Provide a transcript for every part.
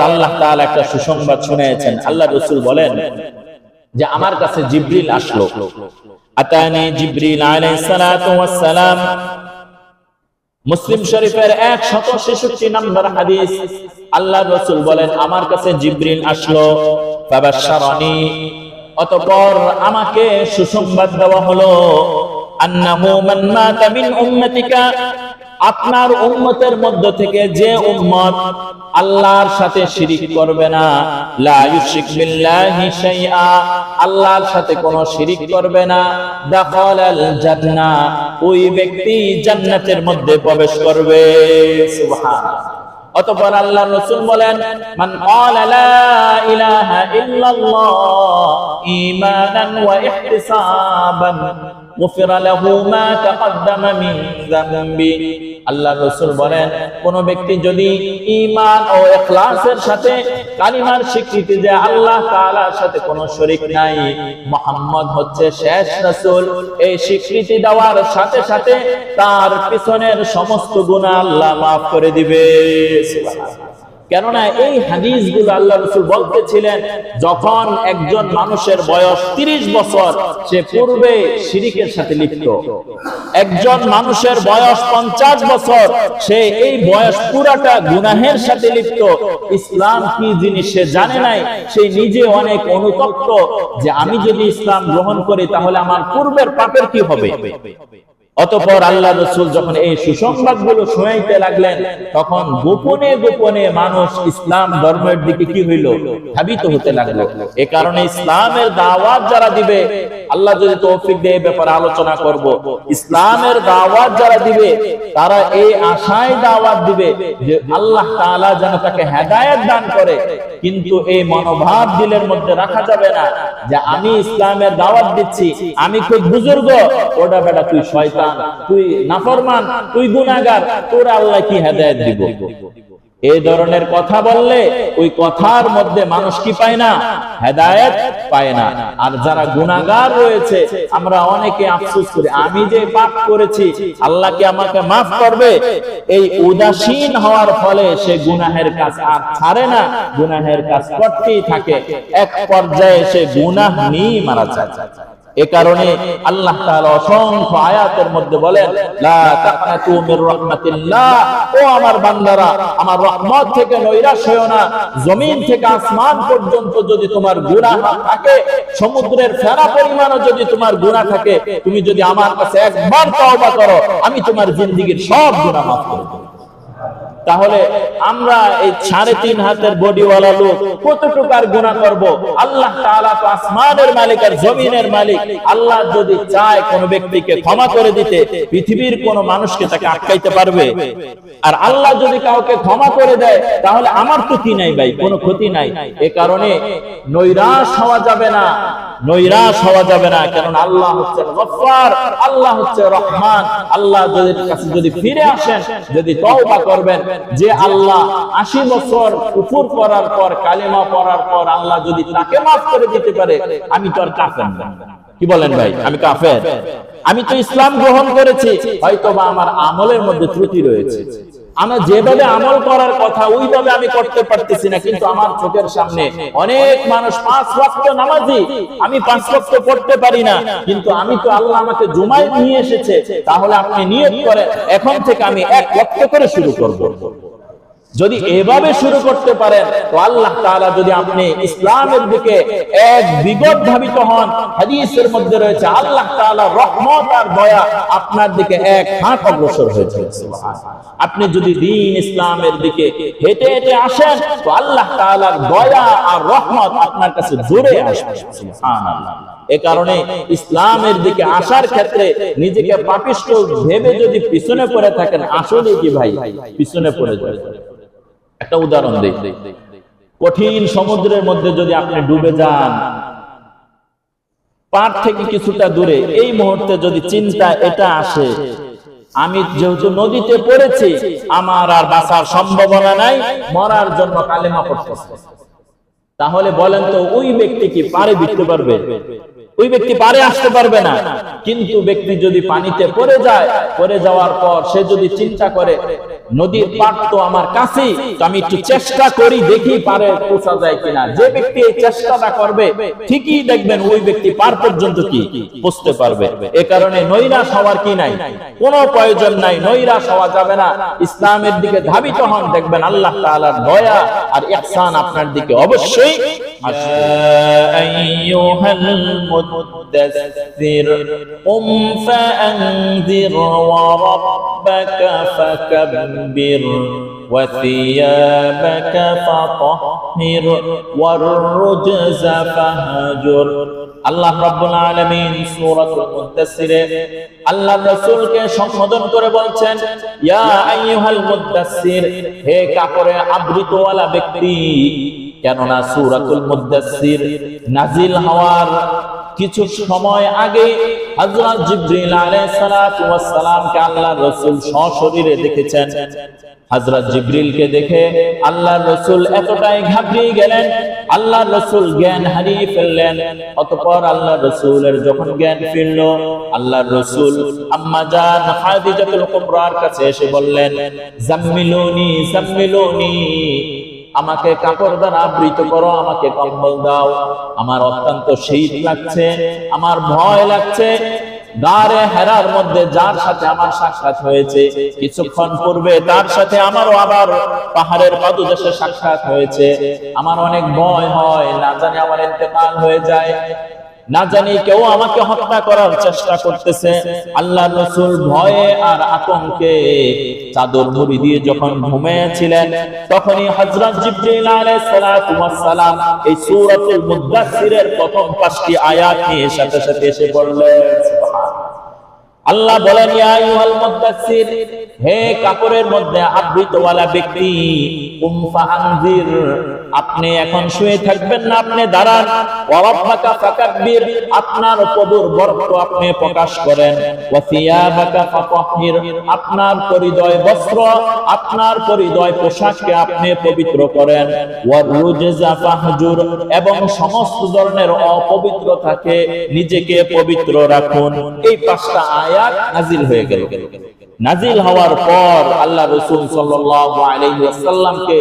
আল্লাহ তাআলা একটা সুসংবাদ শুনিয়েছেন। আল্লাহ রাসূল বলেন যে আমার কাছে জিবরিল আসলো। আতানি জিবরিল আলাইহিস সালাতু ওয়াস সালাম। মুসলিম শরীফের 166 নম্বর হাদিস। আল্লাহ রাসূল বলেন আমার কাছে জিবরিল আসলো। ফাবাশশারানি, অতঃপর আমাকে সুসংবাদ দেওয়া হলো, আন্নাহু মান মাতা মিন উম্মতিকা, আপনার উম্মতের মধ্য থেকে যে উম্মত আল্লাহর সাথে শিরিক করবে না, লা ইউশরিক বিল্লাহি শাইআ, আল্লাহর সাথে কোনো শিরিক করবে না, দাখালাল জান্নাহ, ওই ব্যক্তি জান্নাতের মধ্যে প্রবেশ করবে। সুবহানাল্লাহ। অতঃপর আল্লাহর রাসূল বলেন, মান ক্বালা লা ইলাহা ইল্লাল্লাহ ঈমানান ওয়া ইহতিসাবান গুফিরা লাহু মা তাকদ্দামা মিন যামবি। আল্লাহর রাসূল বলেন কোন ব্যক্তি যদি ঈমান ও ইখলাসের সাথে কালিমার স্বীকৃতি যে আল্লাহ তাআলার সাথে কোনো শরীক নাই, মুহাম্মদ হচ্ছে শেষ রাসূল, এই স্বীকৃতি দেওয়ার সাথে সাথে তার পিছনের সমস্ত গুনাহ আল্লাহ মাফ করে দিবে। সুবহানাল্লাহ। কেননা এই হাদিসগুলো আল্লাহ রাসূল বলতেছিলেন যখন একজন মানুষের বয়স 30 বছর, সে পূর্বে শিরকের সাথে লিপ্ত। একজন মানুষের বয়স 50 বছর, সে এই বয়স পুরাটা গুনাহের সাথে লিপ্ত। ইসলাম কি জিনিস সে জানে নাই, সে নিজে অনেক অনুতপ্ত যে আমি যদি ইসলাম গ্রহণ করি তাহলে আমার পূর্বের পাপের কি হবে। অতঃপর আল্লাহ রাসূল যখন এই সুসংবাদগুলো শোনাইতে লাগলেন, তখন গোপনে গোপনে মানুষ ইসলাম ধর্মের দিকে কি হইল, ধাবিত হতে লাগলো। এ কারণে ইসলামের দাওয়াত যারা দিবে, আল্লাহ যদি তৌফিক দেয় ব্যাপারে আলোচনা করব, ইসলামের দাওয়াত যারা দিবে তারা এই আশায় দাওয়াত দিবে যে আল্লাহ তাআলা যেন তাকে হেদায়েত দান করে। কিন্তু এই মনোভাব দিলের মধ্যে রাখা যাবে না যে আমি ইসলামের দাওয়াত দিচ্ছি, আমি খুব বুজুর্গ, ওটা বেটা তুই শয়তান, তুই নাফরমান, তুই গুনাহগার, তোর আল্লাহ কি হেদায়েত দিব। এই ধরনের কথা বললে ওই কথার মধ্যে মানুষ কি পায় না, হেদায়েত পায় না। আর যারা গুনাহগার রয়েছে, আমরা অনেকে আফসোস করি আমি যে পাপ করেছি আল্লাহ কি আমাকে মাফ করবে, এই উদাসীন হওয়ার ফলে সে গুনাহের কাজ আর ছাড়ে না, গুনাহের কাজ করতেই থাকে, এক পর্যায়ে সে গুনাহ নিয়ে মারা যায়। এ কারণে আল্লাহ তাআলা অসংখ্য আয়াতের মধ্যে বলেন, লা তাকনাতু মির রাহমাতিল্লাহ, ও আমার বান্দারা আমার রহমত থেকে নৈরাশ হয়ো না। জমিন থেকে আসমান পর্যন্ত যদি তোমার গুনাহ থাকে, সমুদ্রের ফেনা পরিমাণও যদি তোমার গুনাহ থাকে, তুমি যদি আমার কাছে একবার তওবা করো, আমি তোমার জিন্দেগীর সব গুনাহ মাফ করে দেব। তাহলে আমরা এই 3.5 হাতের বডিওয়ালা লোক কতটুকু আর গুনাহ করব। আল্লাহ তাআলা তো আসমানের মালিক আর জমিনের মালিক। আল্লাহ যদি চায় কোন ব্যক্তিকে ক্ষমা করে দিতে, পৃথিবীর কোন মানুষকে তাকে আটকাইতে পারবে? আর আল্লাহ যদি কাউকে ক্ষমা করে দেয়, তাহলে আমার তো কি নাই ভাই, কোনো ক্ষতি নাই। এ কারণে নৈরাশ হওয়া যাবে না, নৈরাশ হওয়া যাবে না। কারণ আল্লাহ হচ্ছে গফফার, আল্লাহ হচ্ছে রহমান। আল্লাহ কাছে যদি ফিরে আসেন, যদি তওবা করবেন, যে আল্লাহ 80 বছর কুফর করার পর, কালেমা পড়ার পর আল্লাহ যদি তাকে মাফ করে দিতে পারে, আমি তো আর কাফের না। কি বলেন ভাই, আমি কাফের? আমি তো ইসলাম গ্রহণ করেছি, হয়তোবা আমার আমলের মধ্যে ত্রুটি রয়েছে, আমার যেভাবে আমল করার কথা ওইভাবে আমি করতে পারতেছি না, কিন্তু আমার চোখের সামনে অনেক মানুষ 5 ওয়াক্ত নামাজি, আমি 5 ওয়াক্ত পড়তে পারি না, কিন্তু আমি তো আল্লাহ আমাকে জুমায় নিয়ে এসেছে। তাহলে আপনি নিয়ত করেন এখন থেকে আমি 1 ওয়াক্ত করে শুরু করব। যদি এভাবে শুরু করতে পারেন, তো আল্লাহ তাআলা যদি আপনি ইসলামের দিকে এক বিগত ধাবিত হন, হাদিসের মধ্যে রয়েছে আল্লাহ তাআলা রহমত আর দয়া আপনার দিকে এক হাত অগ্রসর হয়েছে। আপনি যদি দ্বীন ইসলামের দিকে হেঁটে হেঁটে আসেন, তো আল্লাহ তাআলার দয়া আর রহমত আপনার কাছে জোরে আসবে। সুবহানাল্লাহ। এ কারণে ইসলামের দিকে আসার ক্ষেত্রে নিজেকে পাপিষ্ঠ ভেবে যদি পিছনে পড়ে থাকেন, আসলে কি ভাই পিছনে পড়ে যাবেন। একটা উদাহরণ দেই, কঠিন সমুদ্রের মধ্যে যদি আপনি ডুবে যান, পার থেকে কিছুটা দূরে এই মুহূর্তে যদি চিন্তা এটা আসে, আমি যেহেতু নদীতে পড়েছি, আমার আর বাঁচার সম্ভাবনা নাই, মরার জন্য কালেমা পড়তেছি, তাহলে বলেন তো ওই ব্যক্তি কি পারে বিটতে পারবে? ওই ব্যক্তি পারে আসতে পারবে না। কিন্তু ব্যক্তি যদি পানিতে পড়ে যায়, পড়ে যাওয়ার পর সে যদি চিন্তা করে নদীর পার তো আমার কাছেই, তো আমি একটু চেষ্টা করি, দেখি পারে পৌঁছা যায় কিনা, যে ব্যক্তি এই চেষ্টাটা করবে ঠিকই দেখবেন ওই ব্যক্তি পার পর্যন্ত কি পৌঁছতে পারবে। এ কারণে নৈরাশ হওয়ার কি নাই, কোনো প্রয়োজন নাই, নৈরাশ হওয়া যাবে না। ইসলামের দিকে ধাবিত হন, দেখবেন আল্লাহ তাআলার দয়া আর ইহসান আপনার দিকে অবশ্যই আসবে। আইয়ুহাল মুদ্দাসসির কুম ফাআনযির ওয়া রাব্বাকা ফাকাব্বির ওয়া থিয়াবাকা ফাতাহহির ওয়ার রুজজা ফাহজুর। আল্লাহ রাব্বুল আলামিন সূরাতুল মুদ্দাসসিরে আল্লাহর রাসূলকে সম্বোধন করে বলছেন, ইয়া আইয়ুহাল মুদ্দাসসির, হে কাপড়ে আবৃতওয়ালা ব্যক্তি। কেননা সূরাতুল মুদ্দাসসির নাজিল হওয়ার কিছু সময় আগে হযরত জিবরিল আলাইহিস সালাতু ওয়াস সালামকে আল্লাহর রাসূল সশরীরে দেখেছেন। হযরত জিবরিলকে দেখে আল্লাহর রাসূল এতটাই ঘাবড়ে গেলেন, আল্লাহর রাসূল জ্ঞান হারিয়ে ফেললেন। অতঃপর আল্লাহর রাসূলের যখন জ্ঞান ফিরল, আল্লাহর রাসূল আম্মা জান খাদিজাতুল কুবরার কাছে এসে বললেন, জাম্মিলুনি জাম্মিলুনি, আমাকে কাপড় দ্বারা আবৃত করো, আমাকে কম্বল দাও, আমার অত্যন্ত শীত লাগছে, আমার ভয় লাগছে। গারে হেরার মধ্যে যার সাথে আমার সাক্ষাৎ হয়েছে, কিছুক্ষণ পূর্বে তার সাথে আমারও আবার পাহাড়ের পাদদেশে সাক্ষাৎ হয়েছে। আমার অনেক ভয় হয়, না জানি আমার ইন্তেকাল হয়ে যায়, না জানি কেউ আমাকে হত্যা করার চেষ্টা করতেছে। আল্লাহর রাসূল ভয়ে আর আতঙ্কে চাদর মুড়ি দিয়ে যখন ঘুমিয়েছিলেন, তখনই হযরত জিবরিল আলাইহিস সালাতু ওয়াস সালাম এই সূরাতুল মুদ্দাসসিরের প্রথম 5টি আয়াত নিয়ে সাথে সাথে এসে পড়লেন। আল্লাহ বলেন, ইয়া আইয়ুহাল মুদ্দাসসির, হে কাপড়ের মধ্যে আবৃতওয়ালা ব্যক্তি, কুম ফাআনযির, আপনি এখন শুয়ে থাকবেন না, আপনি দাঁড়ান। ওয়া রাব্বাকা ফাকাব্বির, আপনার প্রভুর বরকত আপনি প্রকাশ করেন। ওয়া থিয়াবাকা ফাতাহহির, আপনার পরিধেয় বস্ত্র, আপনার পরিধেয় পোশাককে আপনি পবিত্র করেন। ওয়া রুজজা ফাহজুর, এবং সমস্ত ধরনের অপবিত্রতাকে নিজেকে পবিত্র রাখুন। এই 5টা আয়াত নাজিল হয়ে গেল। নাজিল হওয়ার পর আল্লাহ রাসূল সাল্লাল্লাহু আলাইহি ওয়াসাল্লামকে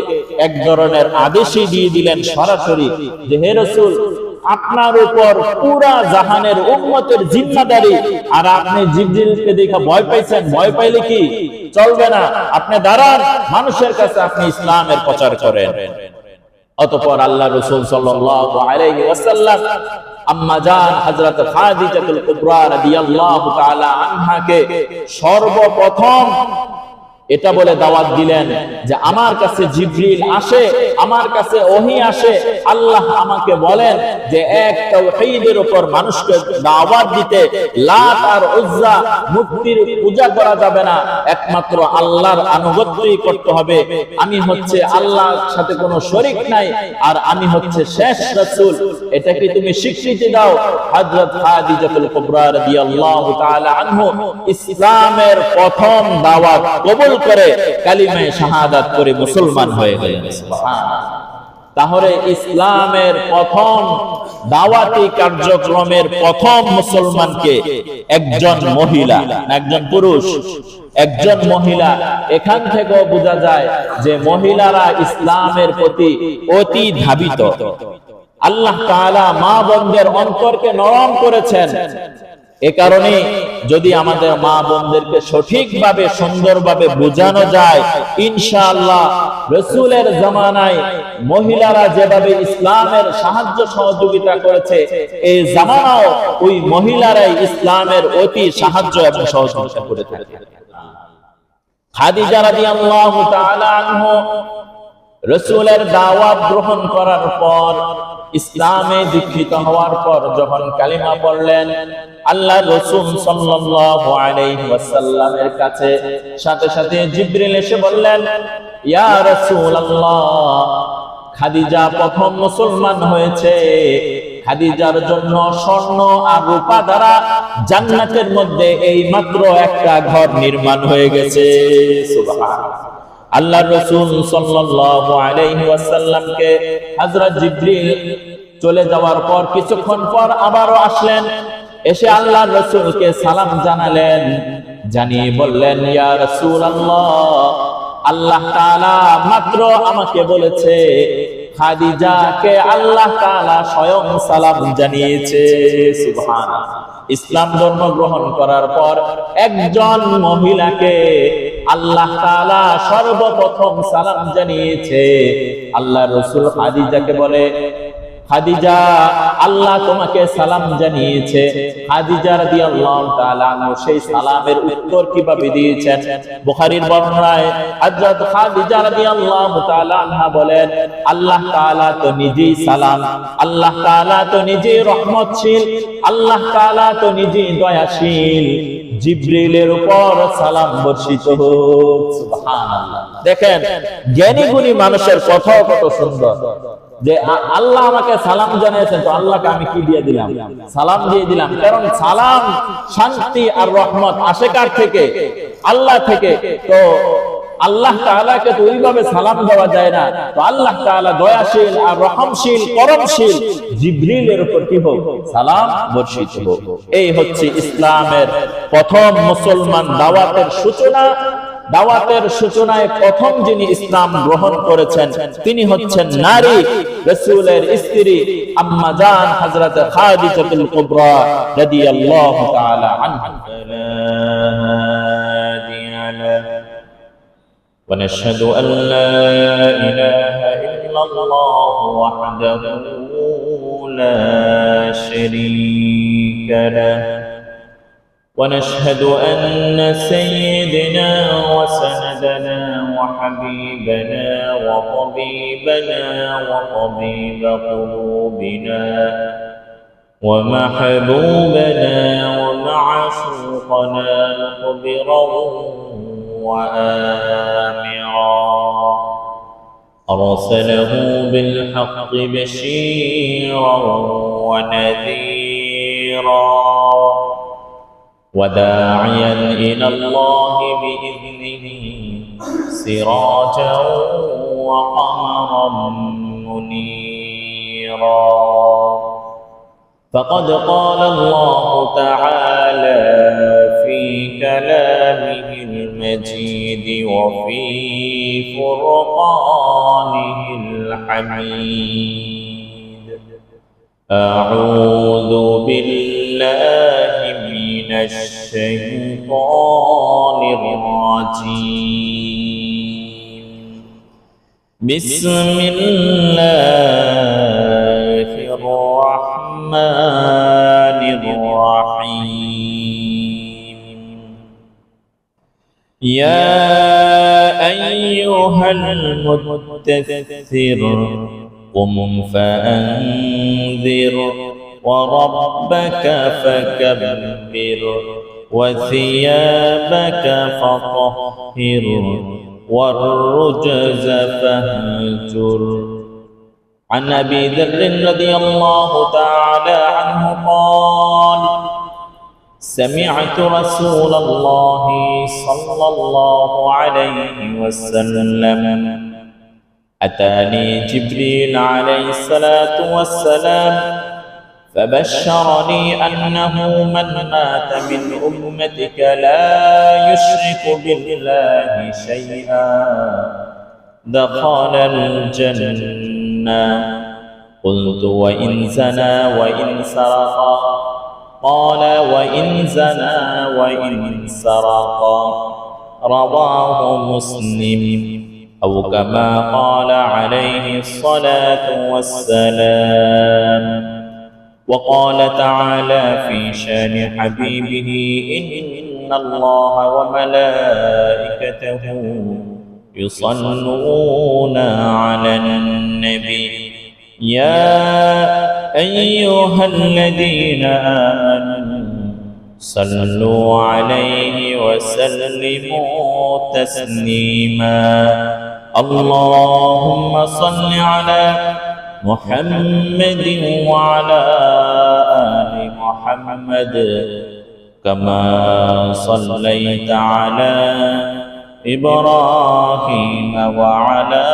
এক ধরনের আদেশই দিয়ে দিলেন সরাসরি, যে হে রাসূল, আপনার উপর পুরা জাহানের উম্মতের জিম্মাদারি, আর আপনি জিবরিলকে দেখে ভয় পাইছেন, ভয় পাইলে কি চলবে না, আপনি দাঁড়ান, মানুষের কাছে আপনি ইসলামের প্রচার করেন। অতঃপর আল্লাহ রাসূল সাল্লাল্লাহু আলাইহি ওয়াসাল্লাম আম্মা জান হযরত খাদিজাতুল কুবরা রাদিয়াল্লাহু তাআলা আনহাকে সর্বপ্রথম এটা বলে দাওয়াত দিলেন যে আমার কাছে জিবরিল আসে, আমার কাছে ওহী আসে, আল্লাহ আমাকে বলেন যে এক তাওহীদের উপর মানুষকে দাওয়াত দিতে, লাত আর উজ্জা মূর্তির পূজা করা যাবে না, একমাত্র আল্লাহর আনুগত্যই করতে হবে। আমি হচ্ছে আল্লাহর সাথে কোনো শরীক নাই, আর আমি হচ্ছে শেষ রাসূল। এটা কি তুমি স্বীকৃতি দাও? হযরত খাদিজাতুল কুবরা রাদিয়াল্লাহু তাআলা আনহু ইসলামের প্রথম দাওয়াত কবুল করে কালিমায়ে শাহাদাত করে মুসলমান হয়ে গেলেন। সুবহানাল্লাহ। তাহলে ইসলামের প্রথম দাওয়াতি কার্যক্রমের প্রথম মুসলমানকে একজন মহিলা, একজন পুরুষ, একজন মহিলা। এখান থেকেও বোঝা যায় যে মহিলারা ইসলামের প্রতি অতি ধাবিত। আল্লাহ তাআলা মা বোনদের অন্তরকে নরম করেছেন। এ কারণে যদি আমাদের মা বোনদেরকে সঠিকভাবে সুন্দরভাবে বোঝানো যায়, ইনশাআল্লাহ রাসূলের জামানায় মহিলারা যেভাবে ইসলামের সাহায্য সহযোগিতা করেছে, এই জামানাও ওই মহিলারাই ইসলামের অতি সাহায্য এবং সহযোগিতা করে থাকে। খাদিজা রাদিয়াল্লাহু তাআলা আনহা রাসূলের দাওয়াত গ্রহণ করার পর, ইসলামে দীক্ষিত হওয়ার পর যখন কালিমা পড়লেন, আল্লাহ রাসূল সাল্লাল্লাহু আলাইহি ওয়াসাল্লামের কাছে সাথে সাথে জিবরিল এসে বললেন, ইয়া রাসূলুল্লাহ, খাদিজা প্রথম মুসলমান হয়েছে। খাদিজার জন্য স্বর্ণ আর রূপা দ্বারা জান্নাতের মধ্যে এই মাত্র একটা ঘর নির্মাণ হয়ে গেছে। সুবহানাল্লাহ। আল্লাহর রাসূল সাল্লাল্লাহু আলাইহি ওয়াসাল্লামকে হযরত জিবরিল চলে যাওয়ার পর কিছুক্ষণ পর আবারও আসলেন, এসে আল্লাহর রাসূলকে সালাম জানালেন, জানিয়ে বললেন, ইয়া রাসূলুল্লাহ, আল্লাহ তাআলা মাত্র আমাকে বলেছে খাদিজাকে আল্লাহ তাআলা স্বয়ং সালাম জানিয়েছে। সুবহানাল্লাহ। ইসলাম ধর্ম গ্রহণ করার পর একজন মহিলাকে আল্লাহ তাআলা সর্বপ্রথম সালাম জানিয়েছে। আল্লাহর রাসূল খাদিজাকে বলে, খাদিজা, আল্লাহ তোমাকে সালাম জানিয়েছে। খাদিজা রাদিয়াল্লাহু তাআলা আনহা সেই সালামের উত্তর কিভাবে দিয়েছেন? বুখারীর বর্ণনায় হযরত খাদিজা রাদিয়াল্লাহু তাআলা আনহা বলেন, আল্লাহ তাআলা তো নিজেই সালাম, আল্লাহ তাআলা তো নিজেই রহমতশীল, আল্লাহ তাআলা তো নিজেই দয়াশীল, জিবরিলের উপর সালাম বর্ষিত হোক। সুবহানাল্লাহ। দেখেন, জ্ঞানী গুণী মানুষের কথাও কত সুন্দর, যে আল্লাহ আমাকে সালাম জানিয়েছেন, তো আল্লাহকে আমি কি দিয়ে দিলাম? সালাম দিয়ে দিলাম। কারণ সালাম শান্তি আর রহমত আসে কার থেকে? আল্লাহ থেকে। তো আল্লাহ তাআলাকে তো ওইভাবে সালাম দেওয়া যায় না। তো আল্লাহ তাআলা দয়াশীল আর রহমশীল, করমশীল, জিবরিলের উপর কি হোক? সালাম বর্ষিত হোক। এই হচ্ছে ইসলামের প্রথম মুসলমান দাওয়াতের সূচনা। দাওয়াতের সূচনায় প্রথম যিনি ইসলাম গ্রহণ করেছেন তিনি হচ্ছেন নারী, রাসূলের স্ত্রী আম্মা জান হযরত খাদিজাতুল কুবরা রাদিয়াল্লাহু তাআলা আনহা। ونشهد أن لا إله إلا الله وحده لا شريك له، ونشهد أن سيدنا وسندنا وحبيبنا وطبيبنا وطبيب قلوبنا ومحبوبنا ومعشوقنا مخبرا وآمرا أرسله بالحق بشيرا ونذيرا وداعيا إلى الله بإذنه سراجا وقمرا منيرا. فقد قال الله تعالى في كلامه المجيد وفي فرقانه الحميد: أعوذ بالله من الشيطان الرجيم. بسم الله الرحمن الرحيم. يا أيها المدثر قم فأنذر وربك فكبر وثيابك فطهر والرجز فاهجر. عن أبي ذر رضي الله تعالى عنه قال: سمعت رسول الله صلى الله عليه وسلم أتاني جبريل عليه الصلاة والسلام فبشرني أنه من مات من أمتك لا يشرك بالله شيئا دخل الجنة. قلت: وإن زنى وإن سرق؟ قال: وإن زنى وإن سرق. رواه مسلم، أو كما قال عليه الصلاة والسلام. وقال تعالى في شان حبيبه: إن الله وملائكته يصلون على النبي يا أيها الذين آمنوا صلوا عليه وسلموا تسليما. اللهم صل على محمد وعلى آل محمد كما صليت على إبراهيم وعلى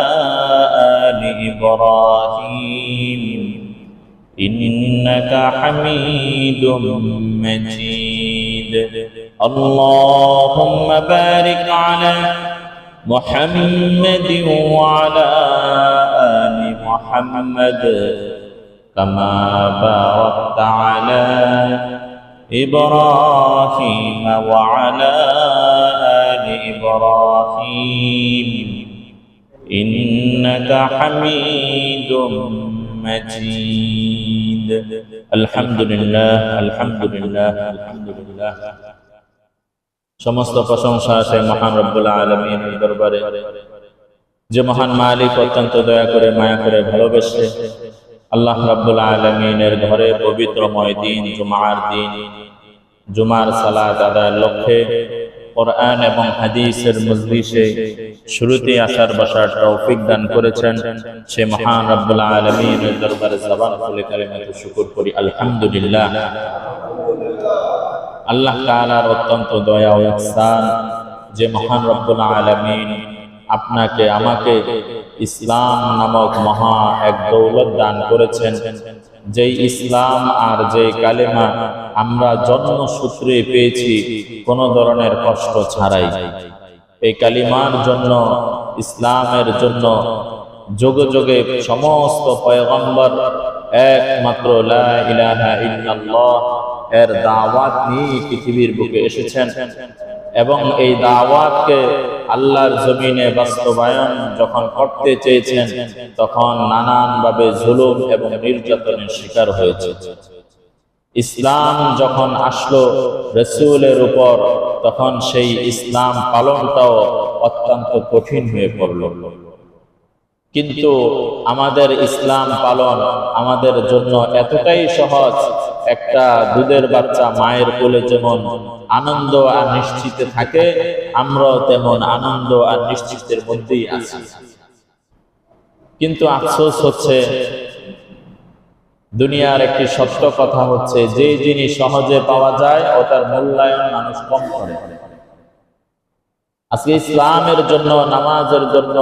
آل إبراهيم إنك حميد مجيد اللهم بارك على محمد وعلى آل محمد كما باركت على إبراهيم وعلى آل إبراهيم إنك حميد مجيد الحمد لله الحمد لله الحمد لله সমস্ত প্রশংসা সেই মহান রব্বুল আলামিনের দরবারে যে মহান মালিক অত্যন্ত দয়া করে মায়া করে ভালোবেসে আল্লাহ রাব্বুল আলামিনের ঘরে পবিত্রময় দিন জুমার দিন জুমার সালাত আদায়ের লক্ষ্যে কোরআন এবং হাদিসের মজলিসে শুরুতে আসার বসার তৌফিক দান করেছেন সে মহান রব্বুল আলামিনের দরবারে জবান খুলে কালিমাত শুকর করি আলহামদুলিল্লাহ। আল্লাহ তাআলার অত্যন্ত দয়া ও ইহসান যে মহান রব্বুল আলামিন আপনাকে আমাকে ইসলাম নামক মহা এক দৌলত দান করেছেন, যেই ইসলাম আর যে কালেমা আমরা জন্মসূত্রে পেয়েছি কোনো ধরনের কষ্ট ছাড়াই। এই কালিমার জন্য ইসলামের জন্য যুগে যুগে সমস্ত পয়গম্বর একমাত্র লা ইলাহা ইল্লাল্লাহ এর দাওয়াত নিয়ে পৃথিবীর বুকে এসেছেন এবং এই দাওয়াতকে আল্লাহর জমিনে বাস্তবায়ন যখন করতে চেয়েছেন তখন নানানভাবে জুলুম এবং নির্যাতনের শিকার হয়েছে। ইসলাম যখন আসলো রাসূলের উপর তখন সেই ইসলাম পালনটাও অত্যন্ত কঠিন হয়ে পড়ল। কিন্তু আমাদের ইসলাম পালন আমাদের জন্য এতটাই সহজ, একটা দুধের বাচ্চা মায়ের কোলে যেমন আনন্দ আর নিশ্চিতে থাকে, আমরাও তেমন আনন্দ আর নিশ্চিতের মধ্যেই আছি। কিন্তু আফসোস হচ্ছে, দুনিয়ার একটি সত্য কথা হচ্ছে, যে জিনিস সহজে পাওয়া যায় ওটার মূল্যায়ন মানুষ কম করে। আজকে ইসলামের জন্য, নামাজের জন্য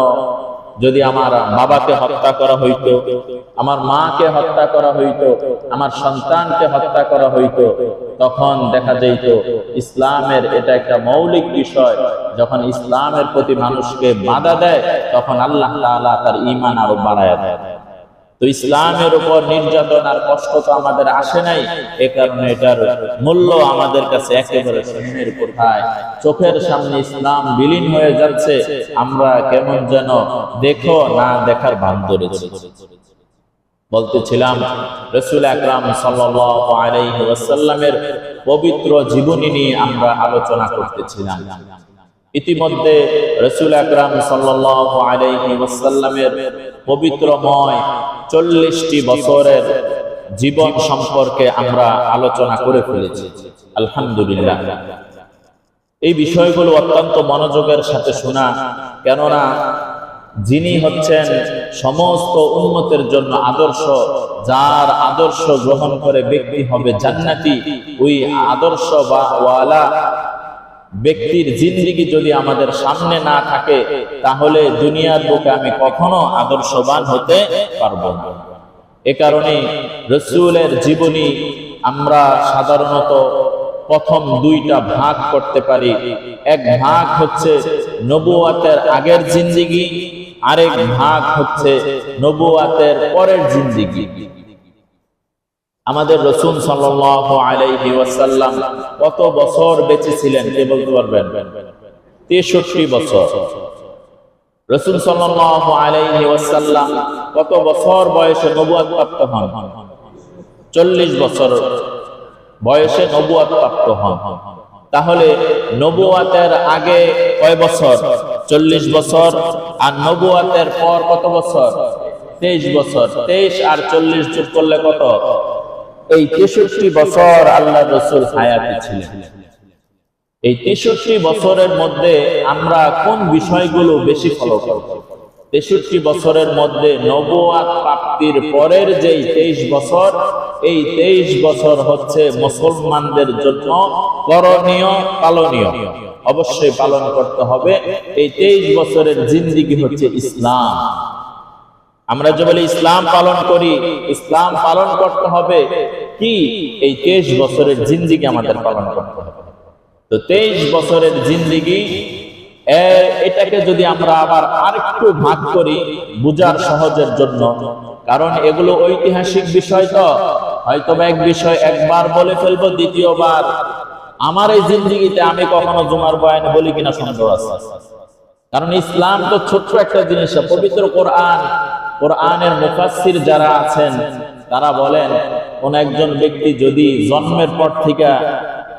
যদি আমার বাবাকে হত্যা করা হইতো, আমার মাকে হত্যা করা হইতো, আমার সন্তানকে হত্যা করা হইতো, তখন দেখা যেত ইসলামের এটা একটা মৌলিক বিষয়। যখন ইসলামের প্রতি মানুষকে বাধা দেয় তখন আল্লাহ তাআলা তার ঈমান আরো বাড়ায় দেয়। তো ইসলামের উপর নির্যাতন আর কষ্ট তো আমাদের আসে নাই, এ কারণে এটার মূল্য আমাদের কাছে একেবারে শূন্যের কোঠায়। চোখের সামনে ইসলাম বিলীন হয়ে যাচ্ছে, আমরা কেমন যেন দেখো না দেখার ভান ধরেছি। বলতেছিলাম রাসূল আকরাম সাল্লাল্লাহু আলাইহি ওয়াসাল্লামের পবিত্র জীবনী নিয়ে আমরা আলোচনা করতেছিলাম। ইতিমধ্যে রাসূল আকরাম সাল্লাল্লাহু আলাইহি ওয়াসাল্লামের পবিত্রময় 40টি বছরের জীবন সম্পর্কে আমরা আলোচনা করে ফেলেছি আলহামদুলিল্লাহ। এই বিষয়গুলো অত্যন্ত মনোযোগের সাথে শোনা, কেননা যিনি হচ্ছেন সমস্ত উম্মতের জন্য আদর্শ, যার আদর্শ গ্রহণ করে ব্যক্তি হবে জান্নাতি, ওই আদর্শ বা ওয়ালা ব্যক্তির জিন্দেগি যদি আমাদের সামনে না থাকে তাহলে দুনিয়ার বুকে আমি কখনো আদর্শবান হতে পারবো না। এ কারণে রাসূলের জীবনী আমরা সাধারণত প্রথম দুইটা ভাগ করতে পারি। এক ভাগ হচ্ছে নবুয়াতের আগের জিন্দেগি, আরেক ভাগ হচ্ছে নবুয়াতের পরের জিন্দেগি। আমাদের রাসূল সাল্লাল্লাহু আলাইহি ওয়াসাল্লাম কত বছর বেঁচে ছিলেন কে বলতে পারবেন? 63 বছর। রাসূল সাল্লাল্লাহু আলাইহি ওয়াসাল্লাম কত বছর বয়সে নবুয়ত প্রাপ্ত হন? 40 বছর বয়সে নবুয়ত প্রাপ্ত হন। তাহলে নবুয়তের আগে কয় বছর? 40 বছর। আর নবুয়তের পর কত বছর? 23 বছর। 23 আর 40 যোগ করলে কত? এই 63 বছর আল্লাহর রাসূল হায়াতে ছিলেন। এই 63 বছরের মধ্যে আমরা কোন বিষয়গুলো বেশি ফলো করব? 63 বছরের মধ্যে নবুয়ত প্রাপ্তির পরের যে 23 বছর, এই 23 বছর হচ্ছে মুসলমানদের জন্য করণীয়, পালনীয়। অবশ্যই পালন করতে হবে। এই 23 বছরের জিন্দেগি হচ্ছে ইসলাম। আমরা যে বলি ইসলাম পালন করি, ইসলাম পালন করতে হবে কি এই 23 বছরের জিন্দেগি আমাদের পালন করতে হবে। তো 23 বছরের জিন্দেগি, এটাকে যদি আমরা আবার আরেকটু ভাগ করি বুঝার সহজের জন্য, কারণ এগুলো ঐতিহাসিক বিষয়, তো হয়তো এক বিষয় একবার বলে ফেলবো, দ্বিতীয়বার আমার এই জিন্দেগিতে আমি কখনো জুমার বয়ানে বলি কিনা সন্দেহ আছে। কারণ ইসলাম তো ছোট্ট একটা জিনিস। পবিত্র কোরআনের মুফাসসির যারা আছেন তারা বলেন, কোন একজন ব্যক্তি যদি জন্মের পর থেকে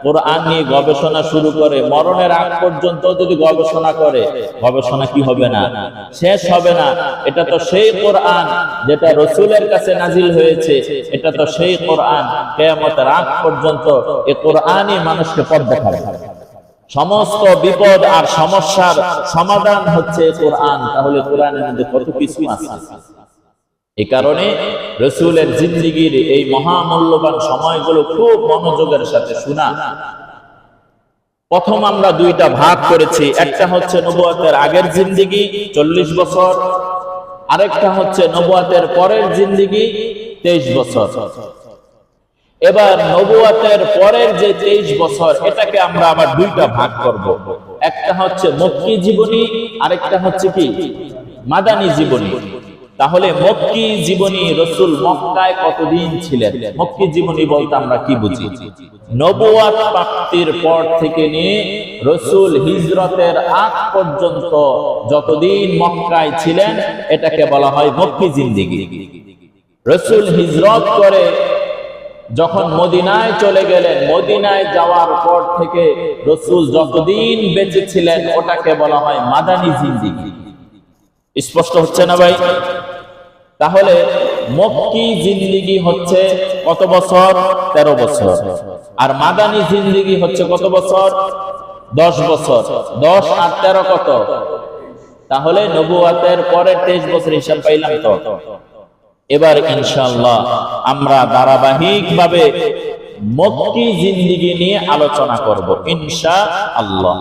কোরআন নিয়ে গবেষণা শুরু করে, মরণের আগ পর্যন্ত যদি গবেষণা করে, গবেষণা কি হবে না, শেষ হবে না। এটা তো সেই কোরআন যেটা রাসূলের কাছে নাজিল হয়েছে, এটা তো সেই কোরআন, কিয়ামতের আগ পর্যন্ত এই কোরআনই মানুষকে পথ দেখাবে। সমস্ত বিপদ আর সমস্যার সমাধান হচ্ছে কোরআন। তাহলে কোরআনের মধ্যে কত কিছু আছে। এই কারণে রাসূলের জিন্দেগীর এই মহামূল্যবান সময়গুলো খুব মনোযোগের সাথে শোনা। প্রথম আমরা দুইটা ভাগ করেছি, একটা হচ্ছে নবুয়তের আগের জিন্দেগি 40 বছর, আরেকটা হচ্ছে নবুয়তের পরের জিন্দেগি 23 বছর। এবার নবুয়তের পরের যে 23 বছর, এটাকে আমরা আবার দুইটা ভাগ করব। একটা হচ্ছে মক্কি জীবনী, আরেকটা হচ্ছে কি মাদানী জীবনী। তাহলে মক্কি জীবনী, রাসূল মক্কায় কতদিন ছিলেন? মক্কি জীবনী বলতে আমরা কি বুঝি? নবুয়ত প্রাপ্তির পর থেকে নিয়ে রাসূল হিজরতের আগ পর্যন্ত যতদিন মক্কায় ছিলেন, এটাকে বলা হয় মক্কি জিন্দেগি। রাসূল হিজরত করে যখন মদিনায় চলে গেলেন, মদিনায় যাওয়ার পর থেকে রাসূল যতদিন বেঁচে ছিলেন, ওটাকে বলা হয় মাদানী জিন্দেগি। স্পষ্ট হচ্ছে না ভাই? তাহলে মক্কি জিন্দেগি হচ্ছে কত বছর? 13 বছর। আর মাদানী জিন্দেগি হচ্ছে কত বছর? 10 বছর। 10 আর 13 কত? তাহলে নবুয়তের পরের 23 বছর হিসাব পাইলাম তো। এবার ইনশাআল্লাহ আমরা ধারাবাহিকভাবে মক্কি জিন্দেগি নিয়ে আলোচনা করব ইনশাআল্লাহ।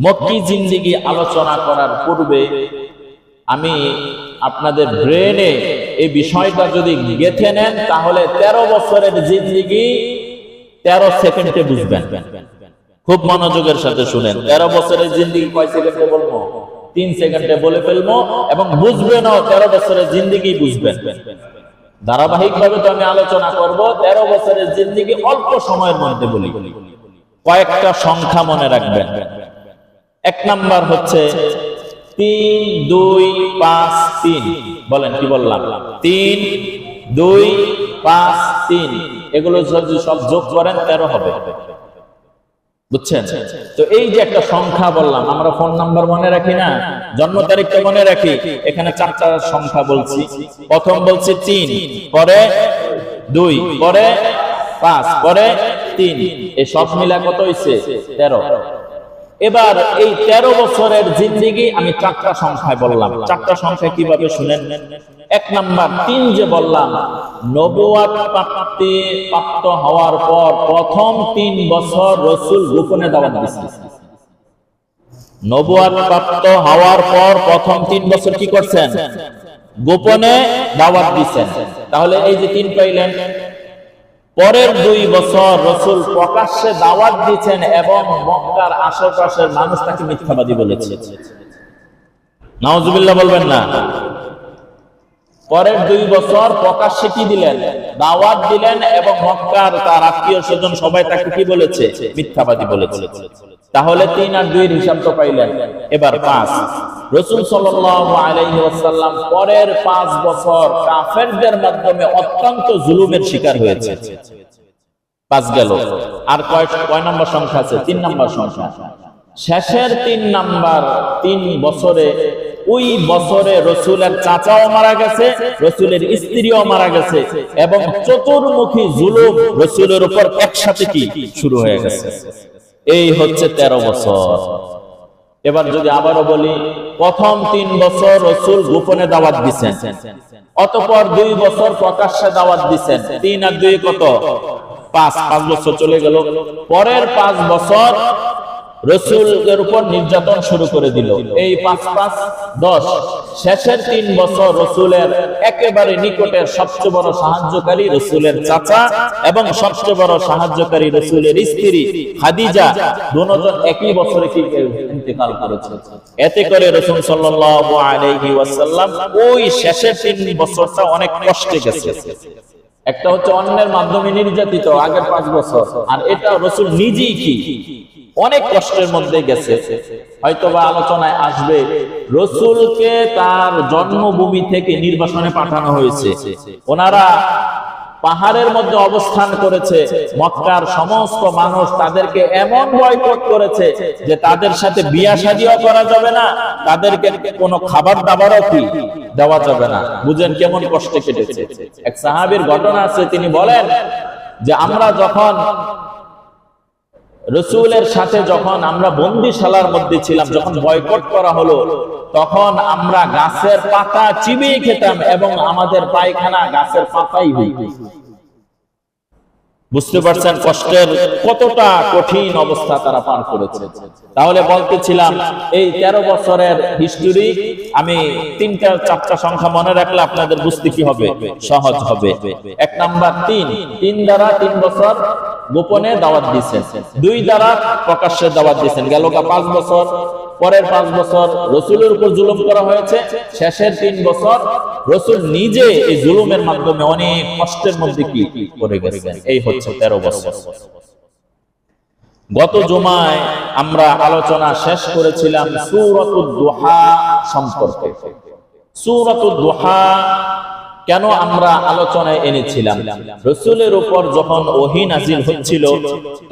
মক্কি জিন্দেগি আলোচনা করার পূর্বে আমি আপনাদের ব্রেনে এই বিষয়টা যদি গেঁথে নেন, তাহলে 13 বছরের জিন্দেগি 13 সেকেন্ডে বুঝবেন। খুব মনোযোগের সাথে শুনেন। 13 বছরের জিন্দেগি কয় সেকেন্ডে বলবো? 3 সেকেন্ডে বলে ফেলবো, এবং বুঝবেন 13 বছরের জিন্দেগি বুঝবেন। ধারাবাহিকভাবে তো আমি আলোচনা করব। 13 বছরের জিন্দেগি অল্প সময়ের মধ্যে বলি। কয়েকটা সংখ্যা মনে রাখবেন। 1 নাম্বার হচ্ছে 3, 2, 5, 3। বলেন কি বললাম? 3, 2, 5, 3। এগুলো যদি সব যোগ করেন 13 হবে। বুঝছেন? তো এই যে একটা সংখ্যা বললাম, আমরা ফোন নাম্বার মনে রাখি না, জন্ম তারিখটা মনে রাখি। এখানে 4টা সংখ্যা বলছি। প্রথম বলছি 3, পরে 2, পরে 5, পরে 3। এই সব মিলা কত হইছে? 13। এবার এই 13 বছরের জিন্দেগি আমি 4টা সংখ্যায় বললাম। 4টা সংখ্যা কিভাবে শুনেন। 1 নাম্বার 3 যে বললাম, নবুয়ত প্রাপ্ত হওয়ার পর প্রথম 3 বছর রাসূল গোপনে দাওয়াত দিয়েছেন। নবুয়ত প্রাপ্ত হওয়ার পর প্রথম 3 বছর কি করছেন? গোপনে দাওয়াত দিয়েছেন। তাহলে এই যে 3 পাইলেন। পরের 2 বছর রাসূল প্রকাশ্যে দাওয়াত দিয়েছেন এবং মক্কার আশেপাশের মানুষ তাকে মিথ্যাবাদী বলেছে। নাউজুবিল্লাহ বলবেন না। পরের 2 বছর প্রকাশ্যে কি দিলেন? দাওয়াত দিলেন, এবং মক্কার তার আত্মীয় স্বজন সবাই তাকে কি বলেছে? মিথ্যাবাদী বলেছে। তাহলে 3 আর 2 এর হিসাব তো পাইলেন। এবার 5। রাসূল সাল্লাল্লাহু আলাইহি ওয়াসাল্লাম পরের 5 বছর কাফেরদের মাধ্যমে অত্যন্ত জুলুমের শিকার হয়েছে। 5 গেল। আর কয় নম্বর সংখ্যা আছে? 3 নম্বর সংখ্যা। শেষের 3 নাম্বার 3 বছরে, ওই বছরে রাসূলের চাচাও মারা গেছে, রাসূলের স্ত্রীও মারা গেছে, এবং চতুর্মুখী জুলুম রাসূলের উপর একসাথে কি শুরু হয়ে গেছে। এই হচ্ছে 13 বছর। এবার যদি আবারও বলি, প্রথম 3 বছর রাসূল গোপনে দাওয়াত দিয়েছেন, অতঃপর 2 বছর প্রকাশ্যে দাওয়াত দিয়েছেন। 3 আর 2 কত? 5 বছর চলে গেল। পরের 5 বছর রাসূলের উপর নির্যাতন শুরু করে দিল। এই 5-5-10 শেষের 3 বছর রাসূলের একেবারে নিকটের সবচেয়ে বড় সাহায্যকারী রাসূলের চাচা এবং সবচেয়ে বড় সাহায্যকারী রাসূলের স্ত্রী খাদিজা দুজন একই বছরে কি ইন্তেকাল করেছে। এতে করে রাসূল সাল্লাল্লাহু আলাইহি ওয়াসাল্লাম ওই শেষের 3 বছরটা অনেক কষ্টে গেছে। একটা হচ্ছে অন্যের মাধ্যমে নির্যাতিত আগের 5 বছর, আর এটা রাসূল নিজেই কি অনেক কষ্টের মধ্যে গেছে। হয়তোবা আলোচনায় আসবে রাসূলকে তার জন্মভূমি থেকে নির্বাসনে পাঠানো হয়েছে। ওনারা পাহাড়ের মধ্যে অবস্থান করেছে, মক্কার সমস্ত মানুষ তাদেরকে এমন বয়কট করেছে যে তাদের সাথে বিয়া শাদীও করা যাবে না, তাদেরকে কোনো খাবার দাবারও কি দেওয়া যাবে না। বুঝেন কেমন কষ্টে কেটেছে। এক সাহাবীর ঘটনা আছে, তিনি বলেন যে আমরা যখন রাসূলের সাথে যখন আমরা বন্দিশালার মধ্যে ছিলাম, যখন বয়কট করা হলো, তখন আমরা গাছের পাতা চিবিয়ে খেতাম এবং আমাদের পায়খানা গাছের পাতাই হইত। বুঝতে পারছেন কষ্টের কতটা কঠিন অবস্থা তারা পার করেছে। তাহলে বলতেছিলাম এই 13 বছরের হিস্টোরি আমি 3-4টা সংখ্যা মনে রাখলে আপনাদের বুঝতে কি হবে, সহজ হবে। 1 নাম্বার 3 দ্বারা 3 বছর গোপনে দাওয়াত দিয়েছেন, 2 দ্বারা প্রকাশ্যে দাওয়াত দিয়েছেন। গেল 5 বছর, পরের 5 বছর রাসূলের উপর জুলুম করা হয়েছে, শেষের 3 বছর রাসূল নিজে এই জুলুমের মাধ্যমে অনেক কষ্টের মধ্যে কি পড়ে গেছেন। এই হচ্ছে 13 বছর। গত জুমায় আমরা আলোচনা শেষ করেছিলাম সূরাতুদ দুহা সম্পর্কে। সূরাতুদ দুহা কেন আমরা আলোচনায় এনেছিলাম? রাসূলের উপর যখন ওহী নাজিল হচ্ছিল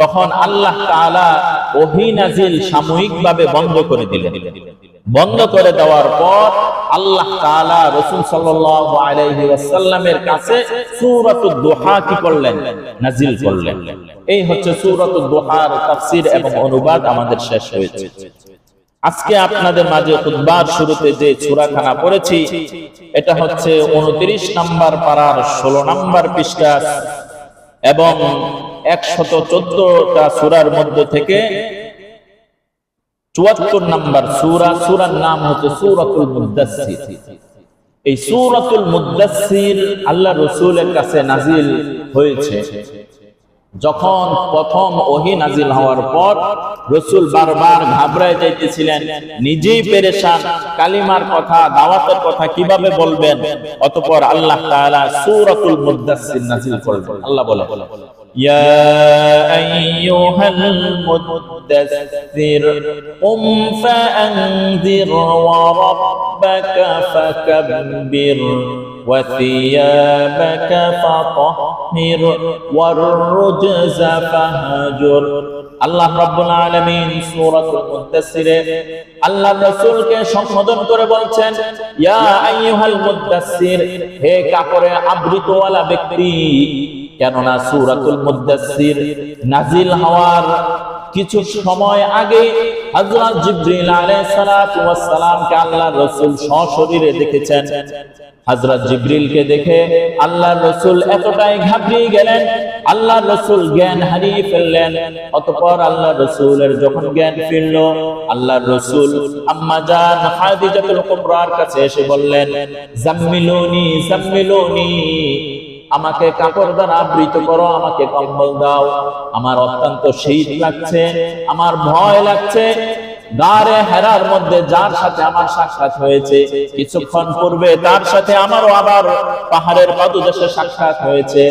তখন আল্লাহ তাআলা ওহী নাজিল সাময়িকভাবে বন্ধ করে দিলেন। বন্ধ করে দেওয়ার পর আল্লাহ তাআলা রাসূল সাল্লাল্লাহু আলাইহি ওয়াসাল্লামের কাছে সূরাতুদ দুহা কি করলেন? নাজিল করলেন। এই হচ্ছে সূরাতুদ দুহার তাফসীর এবং অনুবাদ আমাদের শেষ হয়েছে। আজকে আপনাদের মাঝে খুতবার শুরুতে যে সূরাখানা পড়েছি এটা হচ্ছে 29 নম্বর পারার 16 নম্বর পৃষ্ঠা এবং 114টা সূরার মধ্যে থেকে 74 নম্বর সূরা। সূরার নাম হচ্ছে সূরাতুল মুদ্দাসসির। এই সূরাতুল মুদ্দাসসির আল্লাহ রাসূলের কাছে নাজিল হয়েছে যখন প্রথম ওহী নাজিল হওয়ার পর। রাসূল বারবার ঘাবড়ে যাইতেছিলেন, নিজেই পেরেশান, কালিমার কথা, দাওয়াতের কথা কিভাবে বলবেন। অতঃপর আল্লাহ তাআলা সূরাতুল মুদ্দাসসির নাজিল করলেন। আল্লাহ বলে, ইয়া আইয়ুহাল মুদ্দাসসির কুম ফাআনযির ওয়া রাব্বাকা ফাকাব্বির ওয়া থিয়াবাকা ফাতাহহির ওয়ার রুজজা ফাহজুর। আল্লাহ রাব্বুল আলামিন সূরাতুল মুদ্দাসসিরে আল্লাহ রাসূলকে সম্বোধন করে বলছেন, ইয়া আইয়ুহাল মুদ্দাসসির, হে কাপড়ে আবৃতওয়ালা ব্যক্তি। কেননা সূরাতুল মুদ্দাসসির নাজিল হওয়ার কিছু সময় আগে হযরত জিবরিল আলাইহিস সালাতু ওয়াস সালামকে আল্লাহর রাসূল সশরীরে দেখেছেন। হযরত জিবরিলকে দেখে আল্লাহর রাসূল এতটাই ঘাবড়ে গেলেন, আল্লাহর রাসূল জ্ঞান হারিয়ে ফেললেন। অতঃপর আল্লাহর রাসূলের যখন জ্ঞান ফিরল, আল্লাহর রাসূল আম্মা জান খাদিজাতুল কুবরার কাছে এসে বললেন, জাম্মিলুনি জাম্মিলুনি, আমাকে কাপড় দ্বারা আবৃত করো, আমাকে কম্বল দাও, আমার অত্যন্ত শীত লাগছে, আমার ভয় লাগছে। গারে হেরার মধ্যে যার সাথে আমার সাক্ষাৎ হয়েছে কিছুক্ষণ পূর্বে, তার সাথে আমারও আবার পাহাড়ের পাদদেশে সাক্ষাৎ হয়েছে।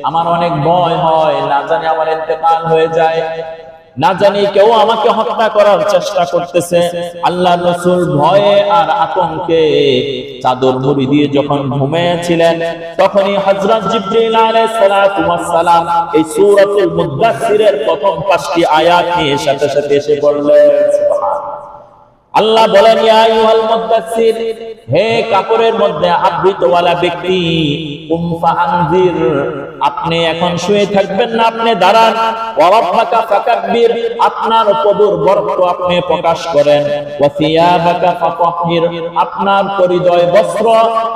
আমার অনেক ভয় হয়, না জানি আমার ইন্তেকাল হয়ে যায়, না জানি কেউ আমাকে হত্যা করার চেষ্টা করতেছে। আল্লাহর রাসূল ভয়ে আর আতঙ্কে চাদর মুড়ি দিয়ে যখন ঘুমিয়েছিলেন, তখনই হযরত জিবরিল আলাইহিস সালাতু ওয়াস সালাম এই সূরাতুল মুদ্দাসসিরের প্রথম 5টি আয়াত নিয়ে সাথে সাথে এসে পড়লেন। আল্লাহ বলেন, ইয়া আইয়ুহাল মুদ্দাসসির, হে কাপড়ের মধ্যে আবৃতওয়ালা ব্যক্তি, কুম ফাআনযির, আপনি এখন শুয়ে থাকবেন না, আপনি দাঁড়ান। ওয়া রাব্বাকা ফাকাব্বির, আপনার প্রভুর বরকত আপনি প্রকাশ করেন। ওয়া সিয়াবাকা ফাতাহহির, আপনার পরিধেয় বস্ত্র,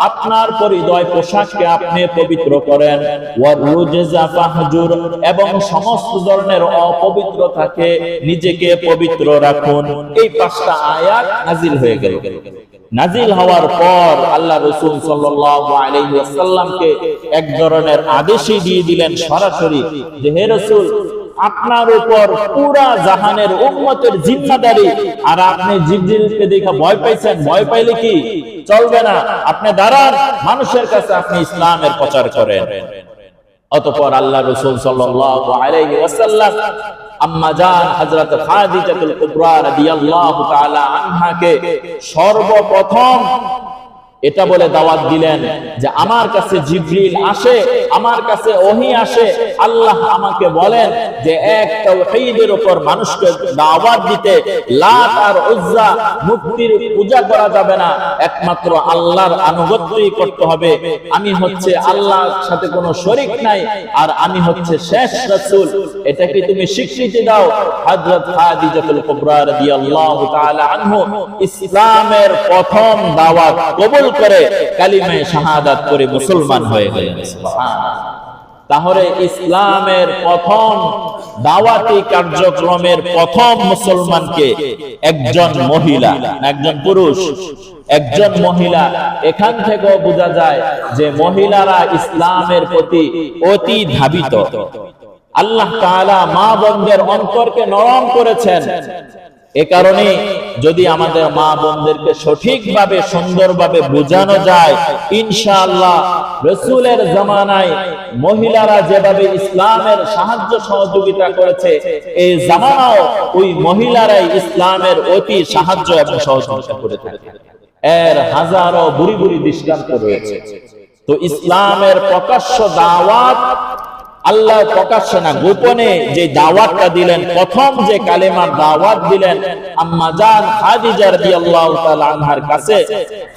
আপনার পরিধেয় পোশাককে আপনি পবিত্র করেন। ওয়া রুজজা ফাহজুর, এবং সমস্ত ধরনের অপবিত্রতাকে নিজেকে পবিত্র রাখুন। এই 5টা আয়াত নাজিল হয়ে গেল। নাজিল হওয়ার পর আল্লাহ রাসূল সাল্লাল্লাহু আলাইহি ওয়াসাল্লামকে এক ধরনের আদেশই দিয়ে দিলেন সরাসরি, যে হে রাসূল, আপনার উপর পুরা জাহানের উম্মতের জিম্মাদারি, আর আপনি জিবরিলকে দেখে ভয় পাইছেন। ভয় পাইলে কি চলবে না, আপনি দাঁড়ান, মানুষের কাছে আপনি ইসলামের প্রচার করেন। অতঃপর আল্লাহ রাসূল সাল্লাল্লাহু আলাইহি ওয়াসাল্লাম আম্মা জান হযরত খাদিজাতুল কুবরা রাদিয়াল্লাহু তাআলা আনহাকে সর্বপ্রথম এটা বলে দাওয়াত দিলেন যে আমার কাছে জিবরিল আসে, আমার কাছে ওহী আসে, আল্লাহ আমাকে বলেন যে এক তাওহীদের উপর মানুষকে দাওয়াত দিতে, লাত আর উজ্জা মূর্তির পূজা করা যাবে না, একমাত্র আল্লাহর আনুগত্যই করতে হবে। আমি হচ্ছে আল্লাহর সাথে কোনো শরীক নাই, আর আমি হচ্ছে শেষ রাসূল। এটা কি তুমি স্বীকৃতি দাও? হযরত খাদিজাতুল কুবরা রাদিয়াল্লাহু তাআলা আনহু ইসলামের প্রথম দাওয়াত কবুল করে কালিমা শাহাদাত করে মুসলমান হয়ে গেলেন। সুবহানাল্লাহ। তাহলে ইসলামের প্রথম দাওয়াতি কার্যক্রমের প্রথম মুসলমানকে একজন মহিলা, একজন পুরুষ, একজন মহিলা। এখান থেকেও বোঝা যায় যে মহিলারা ইসলামের প্রতি অতি ধাবিত। আল্লাহ তাআলা মা বোনদের অন্তরকে নরম করেছেন। এ কারণে যদি আমাদের মা বোনদেরকে সঠিকভাবে সুন্দরভাবে বোঝানো যায়, ইনশাআল্লাহ রাসূলের জামানায় মহিলারা যেভাবে ইসলামের সাহায্য সহযোগিতা করেছে, এই জামানাও ওই মহিলারাই ইসলামের অতি সাহায্য এবং সহযোগিতা করে থাকে। এর হাজারো বুড়ি বুড়ি দৃষ্টান্ত রয়েছে। তো ইসলামের প্রকাশ্য দাওয়াত, আল্লাহ প্রকাশ্যে না গোপনে যে দাওয়াতটা দিলেন, প্রথম যে কালেমার দাওয়াত দিলেন আম্মা জান খাদিজা রাদিয়াল্লাহু তাআলা আনহার কাছে,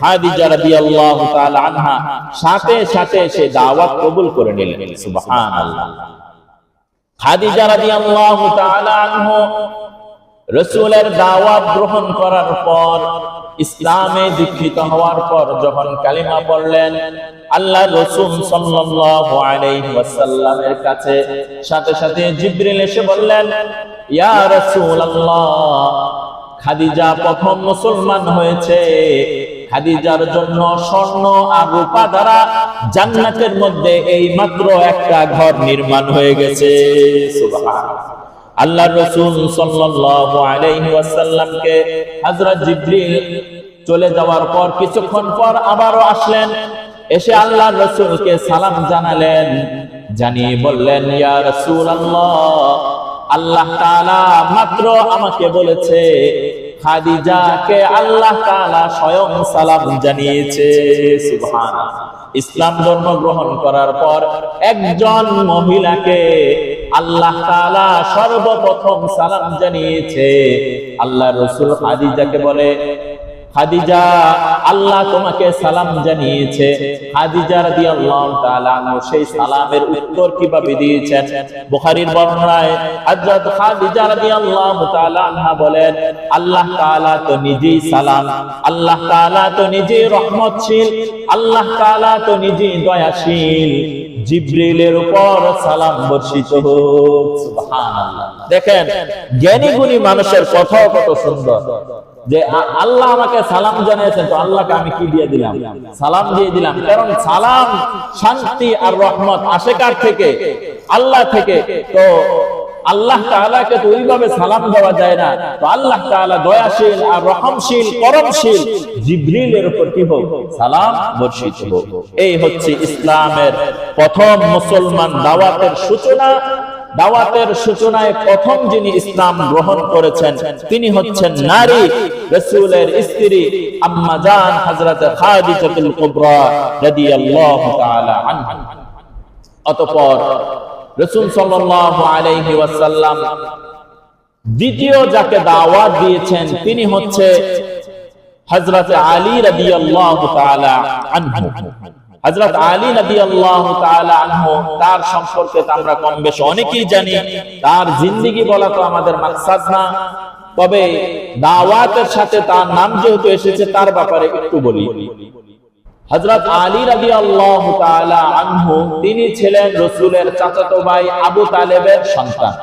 খাদিজা রাদিয়াল্লাহু তাআলা আনহা সাথে সাথে সে দাওয়াত কবুল করে নিলেন। সুবহানাল্লাহ। খাদিজা রাদিয়াল্লাহু তাআলা আনহা রাসূলের দাওয়াত গ্রহণ করার পর, ইসলামে দীক্ষিত হওয়ার পর যখন কালিমা পড়লেন, আল্লাহ রাসূল সাল্লাল্লাহু আলাইহি ওয়াসাল্লামের কাছে সাথে সাথে জিবরিল এসে বললেন, ইয়া রাসূলুল্লাহ, খাদিজা প্রথম মুসলমান হয়েছে। খাদিজার জন্য স্বর্ণ আর রূপা দ্বারা জান্নাতের মধ্যে এই মাত্র একটা ঘর নির্মাণ হয়ে গেছে। সুবহানাল্লাহ। আল্লাহ রাসূল সাল্লাল্লাহু আলাইহি ওয়াসাল্লামকে হযরত জিবরিল চলে যাওয়ার পর কিছুক্ষণ পর আবারও আসলেন। এসে আল্লাহর রাসূলকে সালাম জানালেন, জানিয়ে বললেন, ইয়া রাসূলুল্লাহ, আল্লাহ তাআলা মাত্র আমাকে বলেছে খাদিজাকে আল্লাহ তাআলা স্বয়ং সালাম জানিয়েছে। সুবহানাল্লাহ। ইসলাম ধর্ম গ্রহণ করার পর একজন মহিলাকে আল্লাহ তাআলা সর্বপ্রথম সালাম জানিয়েছে। আল্লাহ রাসূল খাদিজাকে বলে, খাদিজা, আল্লাহ তোমাকে সালাম জানিয়েছে। খাদিজা রাদিয়াল্লাহু তাআলা আনহা সেই সালামের উত্তর কিভাবে দিয়েছেন? বুখারীর বর্ণনায় হযরত খাদিজা রাদিয়াল্লাহু তাআলা আনহা বলেন, আল্লাহ তাআলা তো নিজেই সালাম, আল্লাহ তাআলা তো নিজেই রহমতশীল, আল্লাহ তাআলা তো নিজেই দয়াশীল, জিবরিলের উপর সালাম বর্ষিত হোক। সুবহানাল্লাহ। দেখেন, জ্ঞানী গুণী মানুষের কথা কত সুন্দর, যে আল্লাহ আমাকে সালাম জানিয়েছেন, তো আল্লাহকে আমি কি দিয়ে দিলাম? সালাম দিয়ে দিলাম। কারণ সালাম, শান্তি আর রহমত আসে কার থেকে? আল্লাহ থেকে। তো আল্লাহ তাআলাকে তো ওইভাবে সালাম দেওয়া যায় না। তো আল্লাহ তাআলা দয়াশীল আর রহমশীল, করমশীল, জিবরিলের উপর কি হোক? সালাম বর্ষিত হোক। এই হচ্ছে ইসলামের প্রথম মুসলমান দাওয়াতের সূচনা। দাওয়াতের সূচনায় প্রথম যিনি ইসলাম গ্রহণ করেছেন তিনি হচ্ছেন নারী, রাসূলের স্ত্রী আম্মা জান হযরত খাদিজাতুল কুবরা রাদিয়াল্লাহু তাআলা আনহা। অতঃপর রাসূল সাল্লাল্লাহু আলাইহি ওয়াসাল্লাম দ্বিতীয় যাকে দাওয়াত দিয়েছেন তিনি হচ্ছে হযরত আলী রাদিয়াল্লাহু তাআলা আনহু। হযরত আলী রাদিয়াল্লাহু তাআলা আনহু, তার সম্পর্কে আমরা কম বেশি অনেকেই জানি। তার জিন্দেগি বলা তো আমাদের মাকসাদ না, তবে দাওয়াতের সাথে তার নাম যেহেতু এসেছে তার ব্যাপারে একটু বলি। হযরত আলী রাদিয়াল্লাহু তাআলা আনহু, তিনি ছিলেন রাসূলের চাচাতো ভাই আবু তালেবের সন্তান।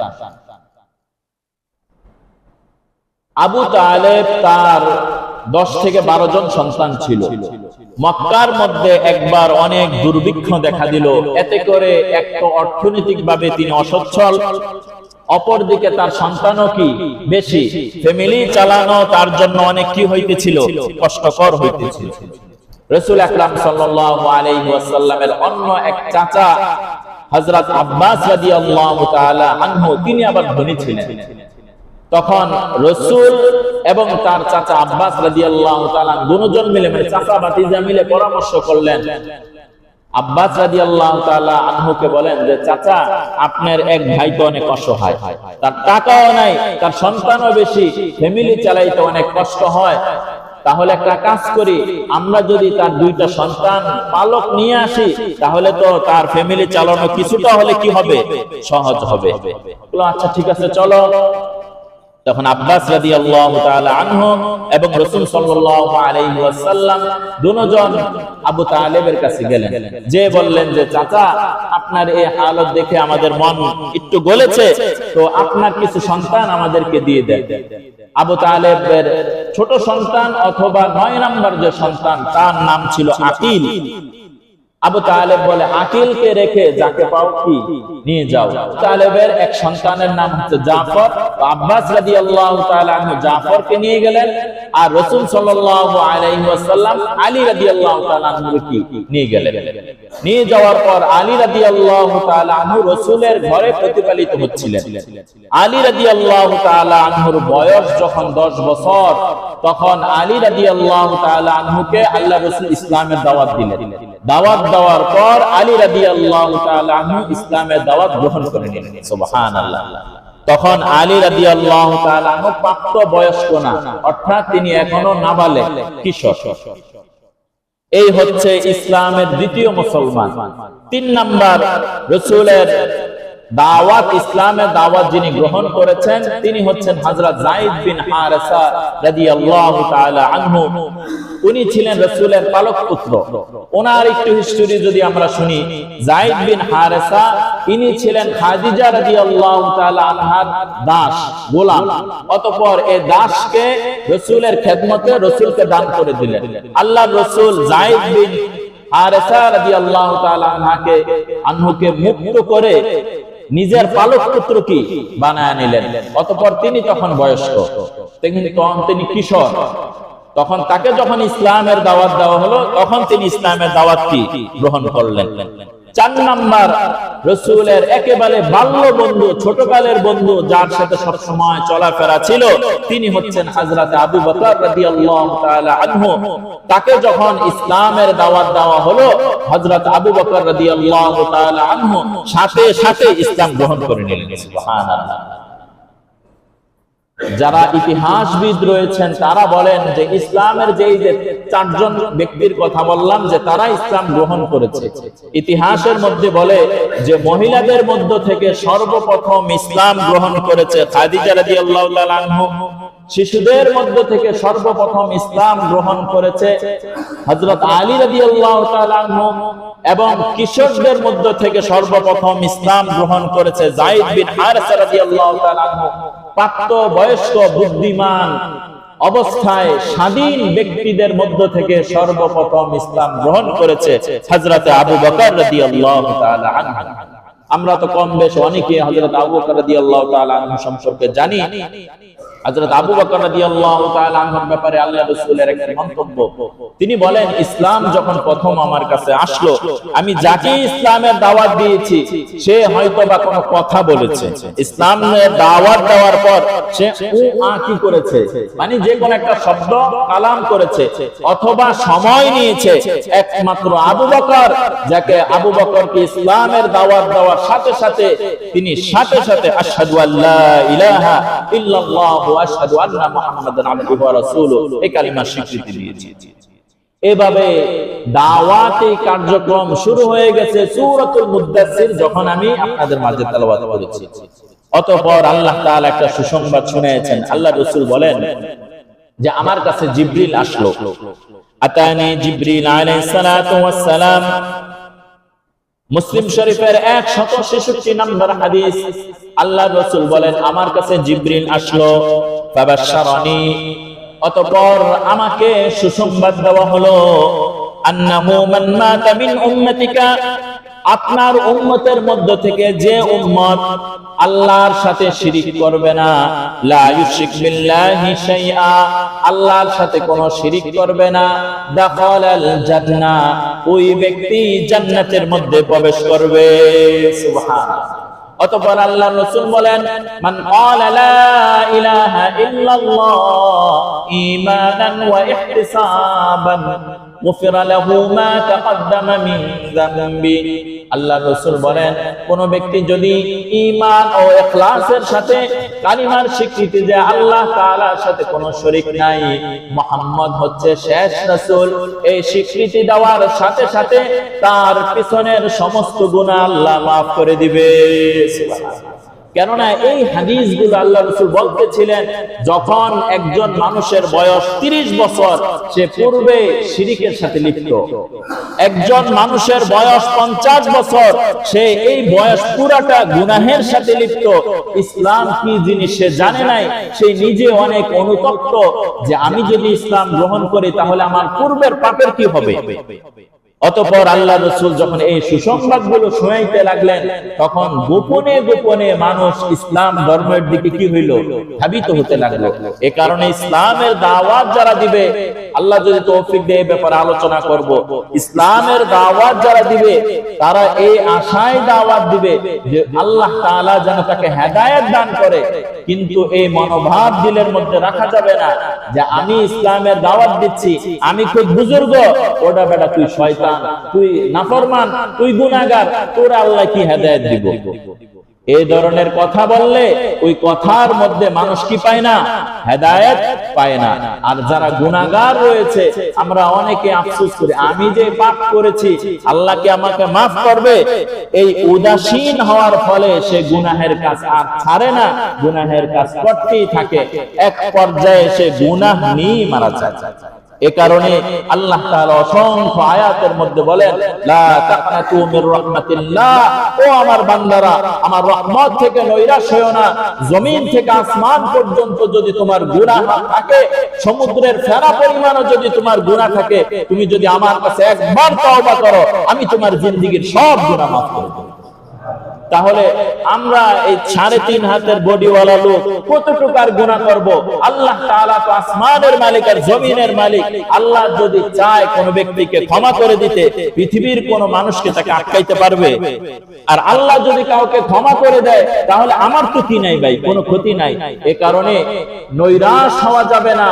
আবু তালেব তার 10 থেকে 12 জন সন্তান ছিল। মক্কার মধ্যে একবার অনেক দুর্ভিক্ষ দেখা দিল, এতে করে এক তো অর্থনৈতিকভাবে তিনি অসচ্ছল, অপরদিকে তার সন্তানও কি বেশি, ফ্যামিলি চালানো তার জন্য অনেক কি হইতেছিল, কষ্টকর হইতেছিল। রাসূল আকরাম সাল্লাল্লাহু আলাইহি ওয়াসাল্লামের অন্য এক চাচা হযরত আব্বাস রাদিয়াল্লাহু তাআলা আনহু, তিনি আবার ধনী ছিলেন। তখন রাসূল এবং তার চাচা আব্বাস রাদিয়াল্লাহু তাআলা দুজন মিলে, মানে চাচা ভাতিজা মিলে পরামর্শ করলেন। আব্বাস রাদিয়াল্লাহু তাআলা আনহুকে বলেন যে, চাচা, আপনার এক ভাই তো অনেক অসহায়, তার টাকাও নাই, তার সন্তানও বেশি, ফ্যামিলি চালাইতে অনেক কষ্ট হয়। তাহলে একটা কাজ করি, আমরা যদি তার 2টা সন্তান পালক নিয়ে আসি, তাহলে তো তার ফ্যামিলি চালানো কিছুটা হলে কি হবে, সহজ হবে। আচ্ছা ঠিক আছে, চলো। তখন আব্বাস রাদিয়াল্লাহু তাআলা আনহু এবং রাসূল সাল্লাল্লাহু আলাইহি ওয়াসাল্লাম দুজন আবু তালেবের কাছে গেলেন, যে বললেন যে, চাচা, আপনার এই হালত দেখে আমাদের মন একটু গলেছে, তো আপনার কিছু সন্তান আমাদেরকে দিয়ে দেন। আবু তালেবের ছোট সন্তান অথবা 9 নম্বর যে সন্তান, তার নাম ছিল আকিল। আবু তালেব বলে, আকিলকে রেখে যাকে পাও কি নিয়ে যাও। তালেবের এক সন্তানের নাম হচ্ছে জাফর। আব্বাস রাদিয়াল্লাহু তাআলা আনহু জাফরকে নিয়ে গেলেন, আর রাসূল সাল্লাল্লাহু আলাইহি ওয়াসাল্লাম আলী রাদিয়াল্লাহু তাআলা আনহুকে কি নিয়ে গেলেন। নিয়ে যাওয়ার পর আলী রাদিয়াল্লাহু তাআলা আনহু রাসূলের ঘরে প্রতিপালিত হচ্ছিলেন। আলী রাদিয়াল্লাহু তাআলা আনহুর বয়স যখন 10 বছর, তখন আলী রাদিয়াল্লাহু তাআলা আনহুকে আল্লাহ রাসূল ইসলামের দাওয়াত দিলেন। দাওয়াত দেওয়ার পর আলী রাদিয়াল্লাহু তাআলা আনহু ইসলামের দাওয়াত গ্রহণ করে নিলেন। সুবহানাল্লাহ। তখন আলী রাদিয়াল্লাহু তাআলা আনহু প্রাপ্ত বয়স্ক না, অর্থাৎ তিনি এখনো নাবালেগ, কিশোর। এই হচ্ছে ইসলামের দ্বিতীয় মুসলমান। 3 নাম্বার রাসূলের দাওয়াত, ইসলামের দাওয়াত যিনি গ্রহণ করেছেন, তিনি হচ্ছেন হযরত যায়েদ বিন হারেসা রাদিয়াল্লাহু তাআলা আনহু। উনি ছিলেন রাসূলের পালক পুত্র। ওনার একটু হিস্টরি যদি আমরা শুনি, যায়েদ বিন হারেসা, ইনি ছিলেন খাদিজা রাদিয়াল্লাহু তাআলা আনহার দাস, গোলাম। অতঃপর এই দাসকে রাসূলের খেদমতে রাসূলকে দান করে দিলেন। আল্লাহর রাসূল যায়েদ বিন হারেসা রাদিয়াল্লাহু তাআলা আনহুকে মুক্ত করে নিজের পালক পুত্র কি বানায় নিলেন। অতঃপর তিনি তখন বয়স্ক, তিনি কিশোর। তখন তাকে যখন ইসলামের দাওয়াত দেওয়া হলো, তখন তিনি ইসলামের দাওয়াত কি গ্রহণ করলেন। 4 নাম্বার রাসূলের একেবারে বাল্য বন্ধু, ছোটকালের বন্ধু, যার সাথে সব সময় চলাফেরা ছিল, তিনি হচ্ছেন হযরত আবু বকর রাদিয়াল্লাহু তাআলা আনহু। তাকে যখন ইসলামের দাওয়াত দেওয়া হলো, হযরত আবু বকর রাদিয়াল্লাহু তাআলা আনহু সাথে সাথে ইসলাম গ্রহণ করে নিলেন। সুবহানাল্লাহ। যারা ইতিহাসবিদ রয়েছেন তারা বলেন যে, ইসলামের যে 4 জন ব্যক্তির কথা বললাম যে তারা ইসলাম গ্রহণ করেছে, ইতিহাসের মধ্যে বলে যে মহিলাদের মধ্য থেকে সর্বপ্রথম ইসলাম গ্রহণ করেছে খাদিজা রাদিয়াল্লাহু তাআলা আনহা। শিশুদের মধ্য থেকে সর্বপ্রথম ইসলাম গ্রহণ করেছে হযরত আলী রাদিয়াল্লাহু তাআলা আনহু, এবং কিশোরদের মধ্য থেকে সর্বপ্রথম ইসলাম গ্রহণ করেছে যায়েদ বিন হারেসা রাদিয়াল্লাহু তাআলা আনহু। প্রাপ্ত বয়স্ক বুদ্ধিমান অবস্থায় স্বাধীন ব্যক্তিদের মধ্য থেকে সর্বপ্রথম ইসলাম গ্রহণ করেছে হযরত আবু বকর রাদিয়াল্লাহু তাআলা আনহু। আমরা তো কম বেশ অনেকে হযরত আবু বকর রাদিয়াল্লাহু তাআলা আনহু সম্পর্কে জানি। হযরত আবু বকর রাদিয়াল্লাহু তাআলা আনহুর ব্যাপারে আল্লাহর রাসূলের একটা মন্তব্য, তিনি বলেন, ইসলাম যখন প্রথম আমার কাছে আসলো, আমি যাকে ইসলামের দাওয়াত দিয়েছি সে হয়তোবা কোনো কথা বলেছে, ইসলামের দাওয়াত দেওয়ার পর সে কি করেছে, মানে যে কোন একটা শব্দ কালাম করেছে অথবা সময় নিয়েছে। একমাত্র আবু বকর, যাকে আবু বকরকে ইসলামের দাওয়াত দেওয়ার সাথে সাথে তিনি সাথে সাথে আশহাদু আল্লা ইলাহা ইল্লাল্লাহ ওয়া আশহাদু আন্না মুহাম্মাদান আবদুহু ওয়া রাসূলুহু এই কালিমার স্বীকৃতি দিয়েছে। এভাবে দাওয়াতি কার্যক্রম শুরু হয়ে গেছে সূরাতুল মুদ্দাসসির যখন আমি আপনাদের মাঝে তেলাওয়াত করেছি। অতঃপর আল্লাহ তাআলা একটা সুসংবাদ শুনিয়েছেন। আল্লাহ রাসূল বলেন যে আমার কাছে জিবরিল আসলো। আতানি জিবরিল আলাইহিস সালাতু ওয়াস সালাম, মুসলিম শরীফের 166 নম্বর হাদিস। আল্লাহ রাসূল বলেন আমার কাছে জিবরিল আসলো, ফাবাশশারানি, অতঃপর আমাকে সুসংবাদ দেওয়া হলো, আন্নাহু মান মাতা মিন উম্মতিকা, আপনার উম্মতের মধ্য থেকে যে উম্মত আল্লাহর সাথে শিরিক করবে না, লা ইউশরিক বিল্লাহি শাইআ, আল্লাহর সাথে কোনো শিরিক করবে না, দাখালাল জান্নাহ, ওই ব্যক্তি জান্নাতের মধ্যে প্রবেশ করবে। সুবহানাল্লাহ। অতঃপর আল্লাহর রাসূল বলেন মান ক্বালা লা ইলাহা ইল্লাল্লাহ ঈমানান ওয়া ইহতিসাবান গুফিরা লাহু মা তাকদ্দামা মিন যামবি। আল্লাহর রাসূল বলেন কোন ব্যক্তি যদি ঈমান ও ইখলাসের সাথে কালিমার স্বীকৃতি দেয় আল্লাহ তাআলার সাথে কোনো শরীক নাই, মুহাম্মদ হচ্ছে শেষ রাসূল, এই স্বীকৃতি দেওয়ার সাথে সাথে তার পিছনের সমস্ত গুনাহ আল্লাহ মাফ করে দিবে। সুবহানাল্লাহ। কেননা এই হাদিসগুলো আল্লাহ রাসূল বলতেছিলেন যখন একজন মানুষের বয়স 30 বছর, সে পূর্বে শিরকের সাথে লিপ্ত। একজন মানুষের বয়স 50 বছর, সে এই বয়স পুরাটা গুনাহের সাথে লিপ্ত। ইসলাম কি জিনিস সে জানে নাই, সে নিজে অনেক অনুতপ্ত যে আমি যদি ইসলাম গ্রহণ করি তাহলে আমার পূর্বের পাপের কি হবে। অতঃপর আল্লাহ রাসূল যখন এই সুসংবাদগুলো শোনাইতে লাগলেন তখন গোপনে গোপনে মানুষ ইসলাম ধর্মের দিকে কি হইল, ধাবিত হতে লাগলো। এই কারণে ইসলামের দাওয়াত যারা দিবে, আল্লাহ যদি তৌফিক দেয় এই ব্যাপারে আলোচনা করব, ইসলামের দাওয়াত যারা দিবে তারা এই আশায় দাওয়াত দিবে যে আল্লাহ তাআলা যেন তাকে হেদায়েত দান করে। কিন্তু এই মনোভাব দিলের মধ্যে রাখা যাবে না যে আমি ইসলামের দাওয়াত দিচ্ছি, আমি খুব বুজুর্গ, ওটা বেটা তুই শয়তান, তুই নাফরমান, তুই গুনাহগার, তোর আল্লাহ কি হেদায়েত দিব। এই ধরনের কথা বললে ওই কথার মধ্যে মানুষ কি পায় না, হেদায়েত পায় না। আর যারা গুনাহগার রয়েছে আমরা অনেকে আফসোস করি আমি যে পাপ করেছি আল্লাহ কি আমাকে মাফ করবে, এই উদাসীন হওয়ার ফলে সে গুনাহের কাজ আর ছাড়ে না, গুনাহের কাজ করতেই থাকে, এক পর্যায়ে সে গুনাহ নিয়ে মারা যায়। এ কারণে আল্লাহ তাআলা অসংখ্য আয়াতের মধ্যে বলেন লা তাকনাতু মির রাহমাতিল্লাহ, ও আমার বান্দারা আমার রহমত থেকে নৈরাশ হয়ো না। জমিন থেকে আসমান পর্যন্ত যদি তোমার গুনাহ থাকে, সমুদ্রের ফেনা পরিমাণও যদি তোমার গুনাহ থাকে, তুমি যদি আমার কাছে একবার তওবা করো আমি তোমার জিন্দেগীর সব গুনাহ মাফ করে দেব। তাহলে আমরা এই 3.5 হাতের বডিওয়ালা লোক কতটুকু আর গুনাহ করব। আল্লাহ তাআলা তো আসমানের মালিক আর জমিনের মালিক। আল্লাহ যদি চায় কোন ব্যক্তিকে ক্ষমা করে দিতে, পৃথিবীর কোন মানুষকে তাকে আটকাইতে পারবে? আর আল্লাহ যদি কাউকে ক্ষমা করে দেয় তাহলে আমার তো কি নাই ভাই, কোনো ক্ষতি নাই। এই কারণে নৈরাশ হওয়া যাবে না,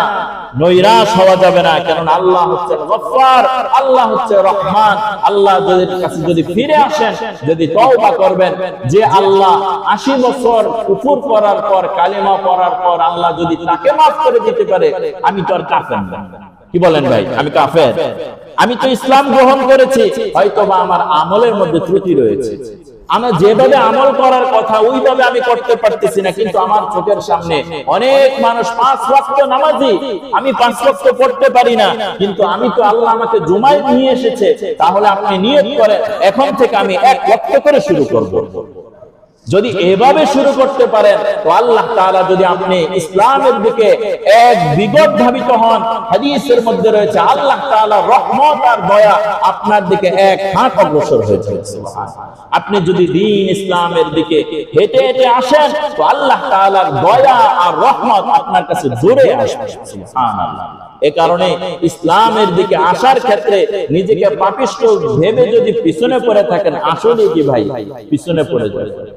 নৈরাশ হওয়া যাবে না। কারণ আল্লাহ হচ্ছেন গফফার, আল্লাহ হচ্ছে রহমান। আল্লাহ কাছে যদি ফিরে আসেন, যদি তওবা করবেন, যে আল্লাহ 80 বছর কুফর করার পর, কালেমা পড়ার পর আল্লাহ যদি তাকে মাফ করে দিতে পারে, আমি তো আর কাফের না। কি বলেন ভাই, আমি কাফের? আমি তো ইসলাম গ্রহণ করেছি, হয়তোবা আমার আমলের মধ্যে ত্রুটি রয়েছে, আমার যেভাবে আমল করার কথা ওইভাবে আমি করতে পারতেছি না, কিন্তু আমার চোখের সামনে অনেক মানুষ 5 ওয়াক্ত নামাজি, আমি 5 ওয়াক্ত পড়তে পারি না, কিন্তু আমি তো আল্লাহ আমাকে জুমায় নিয়ে এসেছে। তাহলে আপনি নিয়ত করেন এখন থেকে আমি 1 ওয়াক্ত করে শুরু করব। যদি এভাবে শুরু করতে পারেন তো আল্লাহ তাআলা যদি আপনি ইসলামের দিকে এক বিগত ধাবিত হন, হাদিসের মধ্যে রয়েছে আল্লাহ তাআলার রহমত আর দয়া আপনার দিকে এক হাত অগ্রসর হয়ে যাবে। আপনি যদি দ্বীন ইসলামের দিকে হেঁটে হেঁটে আসেন তো আল্লাহ তাআলার দয়া আর রহমত আপনার কাছে জোরে আসবে। সুবহানাল্লাহ। এ কারণে ইসলামের দিকে আসার ক্ষেত্রে নিজেকে পাপিষ্ঠ ভেবে যদি পিছনে পড়ে থাকেন, আসলে কি ভাই পিছনে পড়ে যাবেন।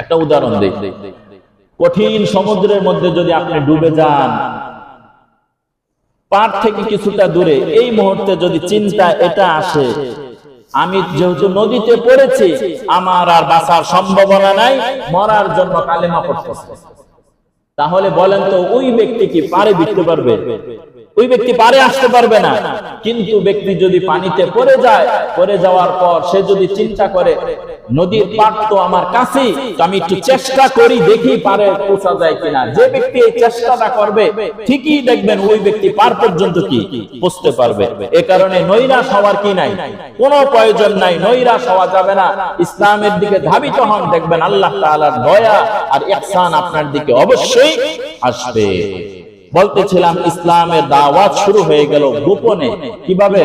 একটা উদাহরণ দেই, কঠিন সমুদ্রের মধ্যে যদি আপনি ডুবে যান, পার থেকে কিছুটা দূরে এই মুহূর্তে যদি চিন্তা এটা আসে আমি যেহেতু নদীতে পড়েছি আমার আর বাঁচার সম্ভাবনা নাই, মরার জন্য কালেমা পড়তেছি, তাহলে বলেন তো ওই ব্যক্তি কি পারে বিটতে পারবে? ওই ব্যক্তি পারে আসতে পারবে না। কিন্তু ব্যক্তি যদি পানিতে পড়ে যায়, পড়ে যাওয়ার পর সে যদি চিন্তা করে নদীর পার তো আমার কাছেই, তো আমি একটু চেষ্টা করি, দেখি পারে পৌঁছা যায় কিনা, যে ব্যক্তি এই চেষ্টাটা করবে ঠিকই দেখবেন ওই ব্যক্তি পার পর্যন্ত কি পৌঁছতে পারবে। এ কারণে নৈরাশ হওয়ার কি নাই, কোনো প্রয়োজন নাই, নৈরাশ হওয়া যাবে না। ইসলামের দিকে ধাবিত হন, দেখবেন আল্লাহ তাআলার দয়া আর ইহসান আপনার দিকে অবশ্যই আসবে। বলতেছিলাম ইসলামের দাওয়াত শুরু হয়ে গেল গোপনে। কিভাবে?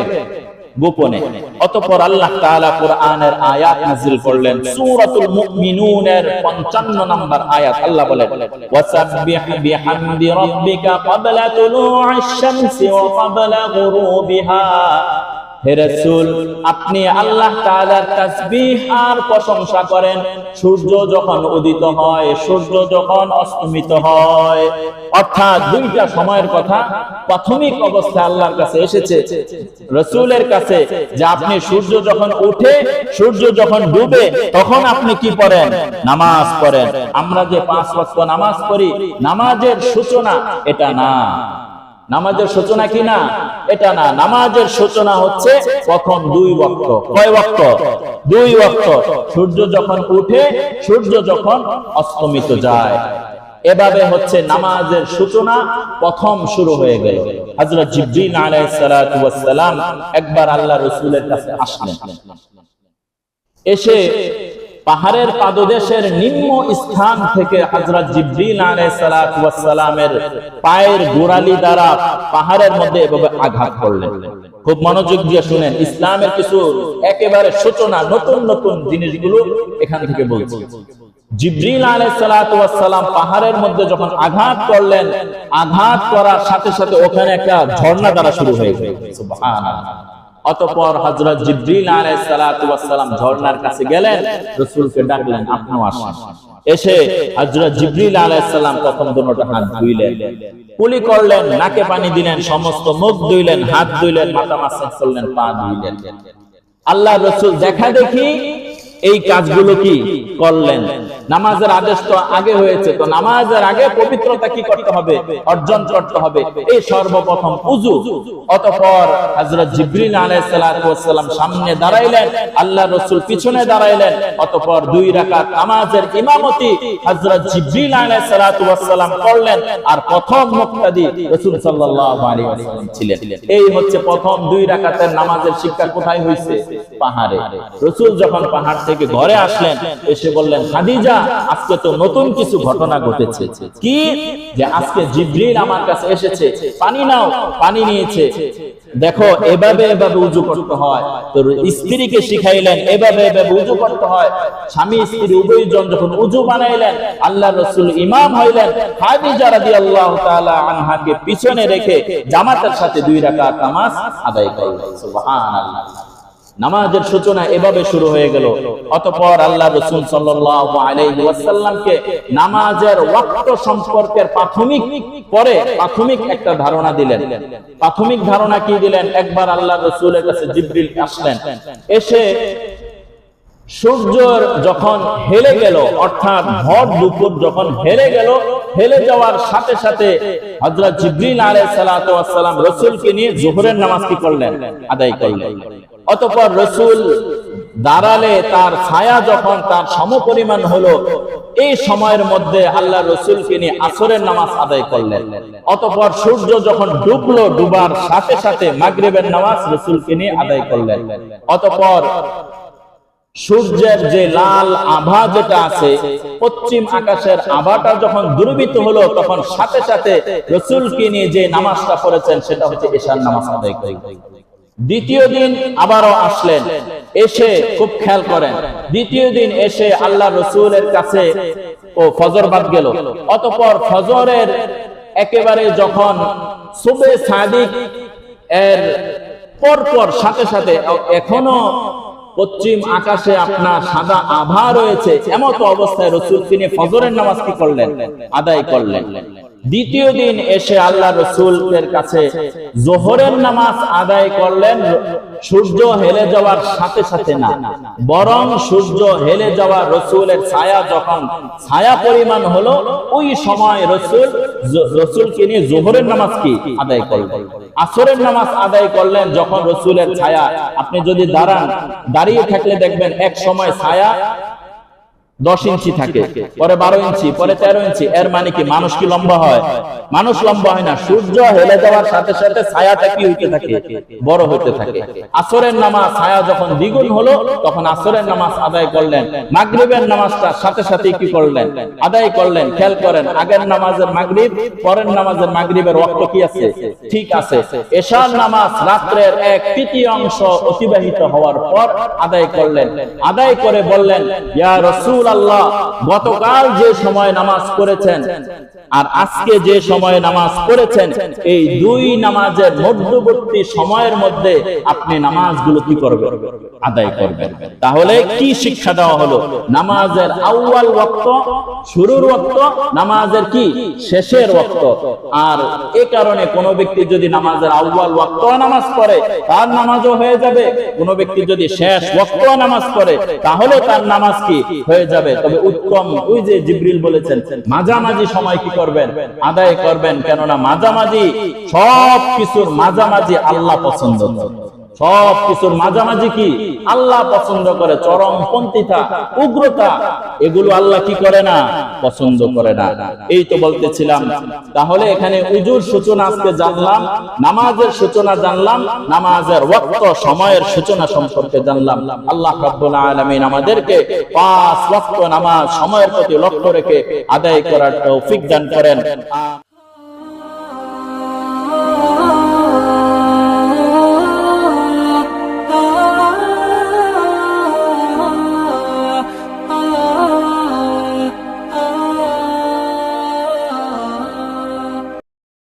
গোপনে। অতঃপর আল্লাহ তাআলা কোরআনের আয়াত নাযিল করলেন। সূরাতুল মুমিনুনের 55 নম্বর আয়াত আল্লাহ বলেন, ওয়াসাব্বিহ বিহামদি রাব্বিকা ক্বাবলা তুলুইশ শামসি ওয়া ক্বাবলা গুরুবিহা। হে রাসূল, আপনি আল্লাহ তাআলার তাসবিহ আর প্রশংসা করেন সূর্য যখন উদিত হয়, সূর্য যখন অস্তমিত হয়। অর্থাৎ দুইটা সময়ের কথা প্রাথমিক অবস্থায় আল্লাহর কাছে এসেছে, রাসূলের কাছে, যে আপনি সূর্য যখন ওঠে, সূর্য যখন ডুবে, তখন আপনি কি পড়েন? নামাজ পড়েন। আমরা যে 5 ওয়াক্ত নামাজ পড়ি, নামাজের সূচনা এটা না। নামাজের সূচনা কি না? এটা না। নামাজের সূচনা হচ্ছে প্রথম 2 ওয়াক্ত। কয় ওয়াক্ত? 2 ওয়াক্ত। সূর্য যখন উঠে, সূর্য যখন অস্তমিত যায়, এভাবে হচ্ছে নামাজের সূচনা প্রথম শুরু হয়ে গেল। হযরত জিবরিল আলাইহিস সালাতু ওয়াস সালাম একবার আল্লাহ রাসূলের কাছে আসলেন। এসে পাহাড়ের পাদদেশের নিম্ন স্থান থেকে হযরত জিবরিল আলাইহিস সালাতু ওয়াস সালামের পায়ের গোড়ালি দ্বারা পাহাড়ের মধ্যে এভাবে আঘাত করলেন। খুব মনোযোগ দিয়ে শুনেন, ইসলামের কিছু একেবারে সূচনা, নতুন নতুন জিনিসগুলো এখান থেকে বলছি। জিবরিল আলাইহিস সালাতু ওয়াস সালাম পাহাড়ের মধ্যে যখন আঘাত করলেন, আঘাত করার সাথে সাথে ওখানে একটা ঝর্ণা দ্বারা শুরু হয়ে গেল। সুবহানাল্লাহ। অতঃপর হযরত জিবরিল আলাইহিস সালাতু ওয়াস সালাম ঝর্ণার কাছে গেলেন, রাসূলকে ডাকলেন, আপনিও আসুন। এসে হযরত জিবরিল আলাইহিস সালাম প্রথম দুটো হাত ধুইলেন, কুলি করলেন, নাকে পানি দিলেন, সমস্ত মুখ ধুইলেন, হাত ধুইলেন, মাথা মাসাজ করলেন, পা ধুইলেন। আল্লাহর রাসূল দেখা দেখি এই কাজগুলো কি করলেন। নামাজের আদেশ তো আগে হয়েছে, তো নামাজের আগে পবিত্রতা কি করতে হবে? অর্জন করতে হবে। এই সর্বপ্রথম ওযু। অতঃপর হযরত জিবরিল আলাইহিস সালাতু ওয়াস সালাম সামনে দাঁড়াইলেন, আল্লাহর রাসূল পিছনে দাঁড়াইলেন। অতঃপর 2 রাকাত নামাজের ইমামতি হযরত জিবরিল আলাইহিস সালাতু ওয়াস সালাম করলেন, আর প্রথম মুক্তাদি রাসূল সাল্লাল্লাহু আলাইহি ওয়াসাল্লাম ছিলেন। এই হচ্ছে প্রথম 2 রাকাতের নামাজের শিক্ষা কোথায় হইছে? পাহাড়ে। রাসূল যখন পাহাড় থেকে ঘরে আসলেন, এসে বললেন, খাদিজা, আজকে তো নতুন কিছু ঘটনা ঘটেছে। কি? যে আজকে জিবরিল আমার কাছে এসেছে, পানি নাও। পানি নিয়েছে। দেখো, এভাবে এভাবে উযু করতে হয়। তো স্ত্রীকে শিখাইলেন এভাবে এভাবে উযু করতে হয়। স্বামী স্ত্রী উভয়জন যখন উযু বানাইলেন, আল্লাহর রাসূল ইমাম হইলেন, খাদিজা রাদিয়াল্লাহু তাআলা আনহাকে পিছনে রেখে জামাতের সাথে 2 রাকাত নামাজ আদায় করলেন। সুবহানাল্লাহ। নামাজের সূচনা এভাবে শুরু হয়ে গেল। অতঃপর আল্লাহ রাসূল সাল্লাল্লাহু আলাইহি ওয়াসাল্লামকে নামাজের ওয়াক্ত সম্পর্কের প্রাথমিক একটা ধারণা দিলেন। প্রাথমিক ধারণা কি দিলেন? একবার আল্লাহ রাসূলের কাছে জিবরিল আসলেন। এসে সূর্য যখন হেলে গেল, অর্থাৎ ভর দুপুর যখন হেলে গেল, হেলে যাওয়ার সাথে সাথে হযরত জিবরিল আলাইহিস সালাতু ওয়াস সালাম রাসূলকে নিয়ে যোহরের নামাজ কি করলেন? আদায় করলেন। অতঃপর রাসূল দাঁড়ালে তার ছায়া যখন তার সমপরিমাণ হলো, এই সময়ের মধ্যে আল্লাহ রাসূলকে নিয়ে আসরের নামাজ আদায় করলেন। অতঃপর সূর্য যখন ডুবলো, ডুবার সাথে সাথে মাগরিবের নামাজ রাসূলকে নিয়ে আদায় করলেন। অতঃপর সূর্যের যে লাল আভা যেটা আছে, পশ্চিম আকাশের আভাটা যখন দুর্বৃত হলো, তখন সাথে সাথে রাসূলকে নিয়ে যে নামাজটা পড়েছেন সেটা হচ্ছে ইশার নামাজ আদায় করলেন। দ্বিতীয় দিন আবারও আসলেন। এসে খুব খেয়াল করেন, দ্বিতীয় দিন এসে আল্লাহ রাসূলের কাছে ফজর বাদ গেল। অতঃপর ফজরের একেবারে যখন সুবে সাদিক এর পরপর সাথে সাথে এখনো পশ্চিম আকাশে আপনার সাদা আভা রয়েছে, এমত অবস্থায় রাসূল তিনি ফজরের নামাজ কি করলেন? আদায় করলেন। দ্বিতীয় দিন এসে আল্লাহ রাসূলের কাছে যোহরের নামাজ আদায় করলেন। সূর্য হেলে যাওয়ার সাথে সাথে না, বরং সূর্য হেলে যাওয়া রাসূলের ছায়া যখন ছায়া পরিমাণ হলো, ওই সময় রাসূল রাসূলকে নিয়ে যোহরের নামাজ কি আদায় করলেন, আসরের নামাজ আদায় করলেন। যখন রাসূলের ছায়া, আপনি যদি দাঁড়িয়ে থাকলে দেখবেন এক সময় ছায়া 10 ইঞ্চি থাকে, পরে 12 ইঞ্চি, পরে 13 ইঞ্চি। এর মানে কি মানুষ কি লম্বা হয়? মানুষ লম্বা হয় না। সূর্য হেলে যাওয়ার সাথে সাথে ছায়াটা কি হইতে থাকে? বড় হইতে থাকে। আসরের নামাজ ছায়া যখন দ্বিগুণ হলো, তখন আসরের নামাজ আদায় করলেন। মাগরিবের নামাজটা সাথে সাথে কি করলেন? আদায় করলেন। খেয়াল করেন, আগের নামাজের মাগরিব, পরের নামাজের মাগরিবের ওয়াক্ত কি আছে? ঠিক আছে। এশার নামাজ রাত্রের 1/3 অতিবাহিত হওয়ার পর আদায় করলেন। আদায় করে বললেন, ইয়া রাসূল আল্লাহ, গতকাল যে সময় নামাজ পড়েছেন আর আজকে যে সময় নামাজ পড়েছেন, এই দুই নামাজের মধ্যবর্তী সময়ের মধ্যে আপনি নামাজগুলো কি করবেন? আদায় করবেন। তাহলে কি শিক্ষা দেওয়া হলো? নামাজের আউয়াল ওয়াক্ত, শুরুর ওয়াক্ত, নামাজের কি শেষের ওয়াক্ত। আর এই কারণে কোন ব্যক্তি যদি নামাজের আউয়াল ওয়াক্ত নামাজ পড়ে, তার নামাজও হয়ে যাবে। কোন ব্যক্তি যদি শেষ ওয়াক্ত নামাজ পড়ে, তাহলে তার নামাজ কি হয়ে যাবে। তবে উত্তম, ওই যে জিবরিল বলেছেন, মাঝামাঝি সময় কি করবেন? আদায় করবেন। কেননা মাঝামাঝি, সব কিছুর মাঝামাঝি আল্লাহ পছন্দ করেন। সব কিছুর মাঝামাঝি কি আল্লাহ পছন্দ করে। চরমপন্থীতা, উগ্রতা, এগুলো আল্লাহ কি করে না? পছন্দ করে না। এই তো বলতেছিলাম। তাহলে এখানে উজুর সূচনা আজকে জানলাম, নামাজের সূচনা জানলাম, নামাজের ওয়াক্ত, সময়ের সূচনা সম্পর্কে জানলাম। আল্লাহ রাব্বুল আলামিন আমাদেরকে 5 ওয়াক্ত নামাজ সময়ের প্রতি লক্ষ্য রেখে আদায় করার তৌফিক দান করেন।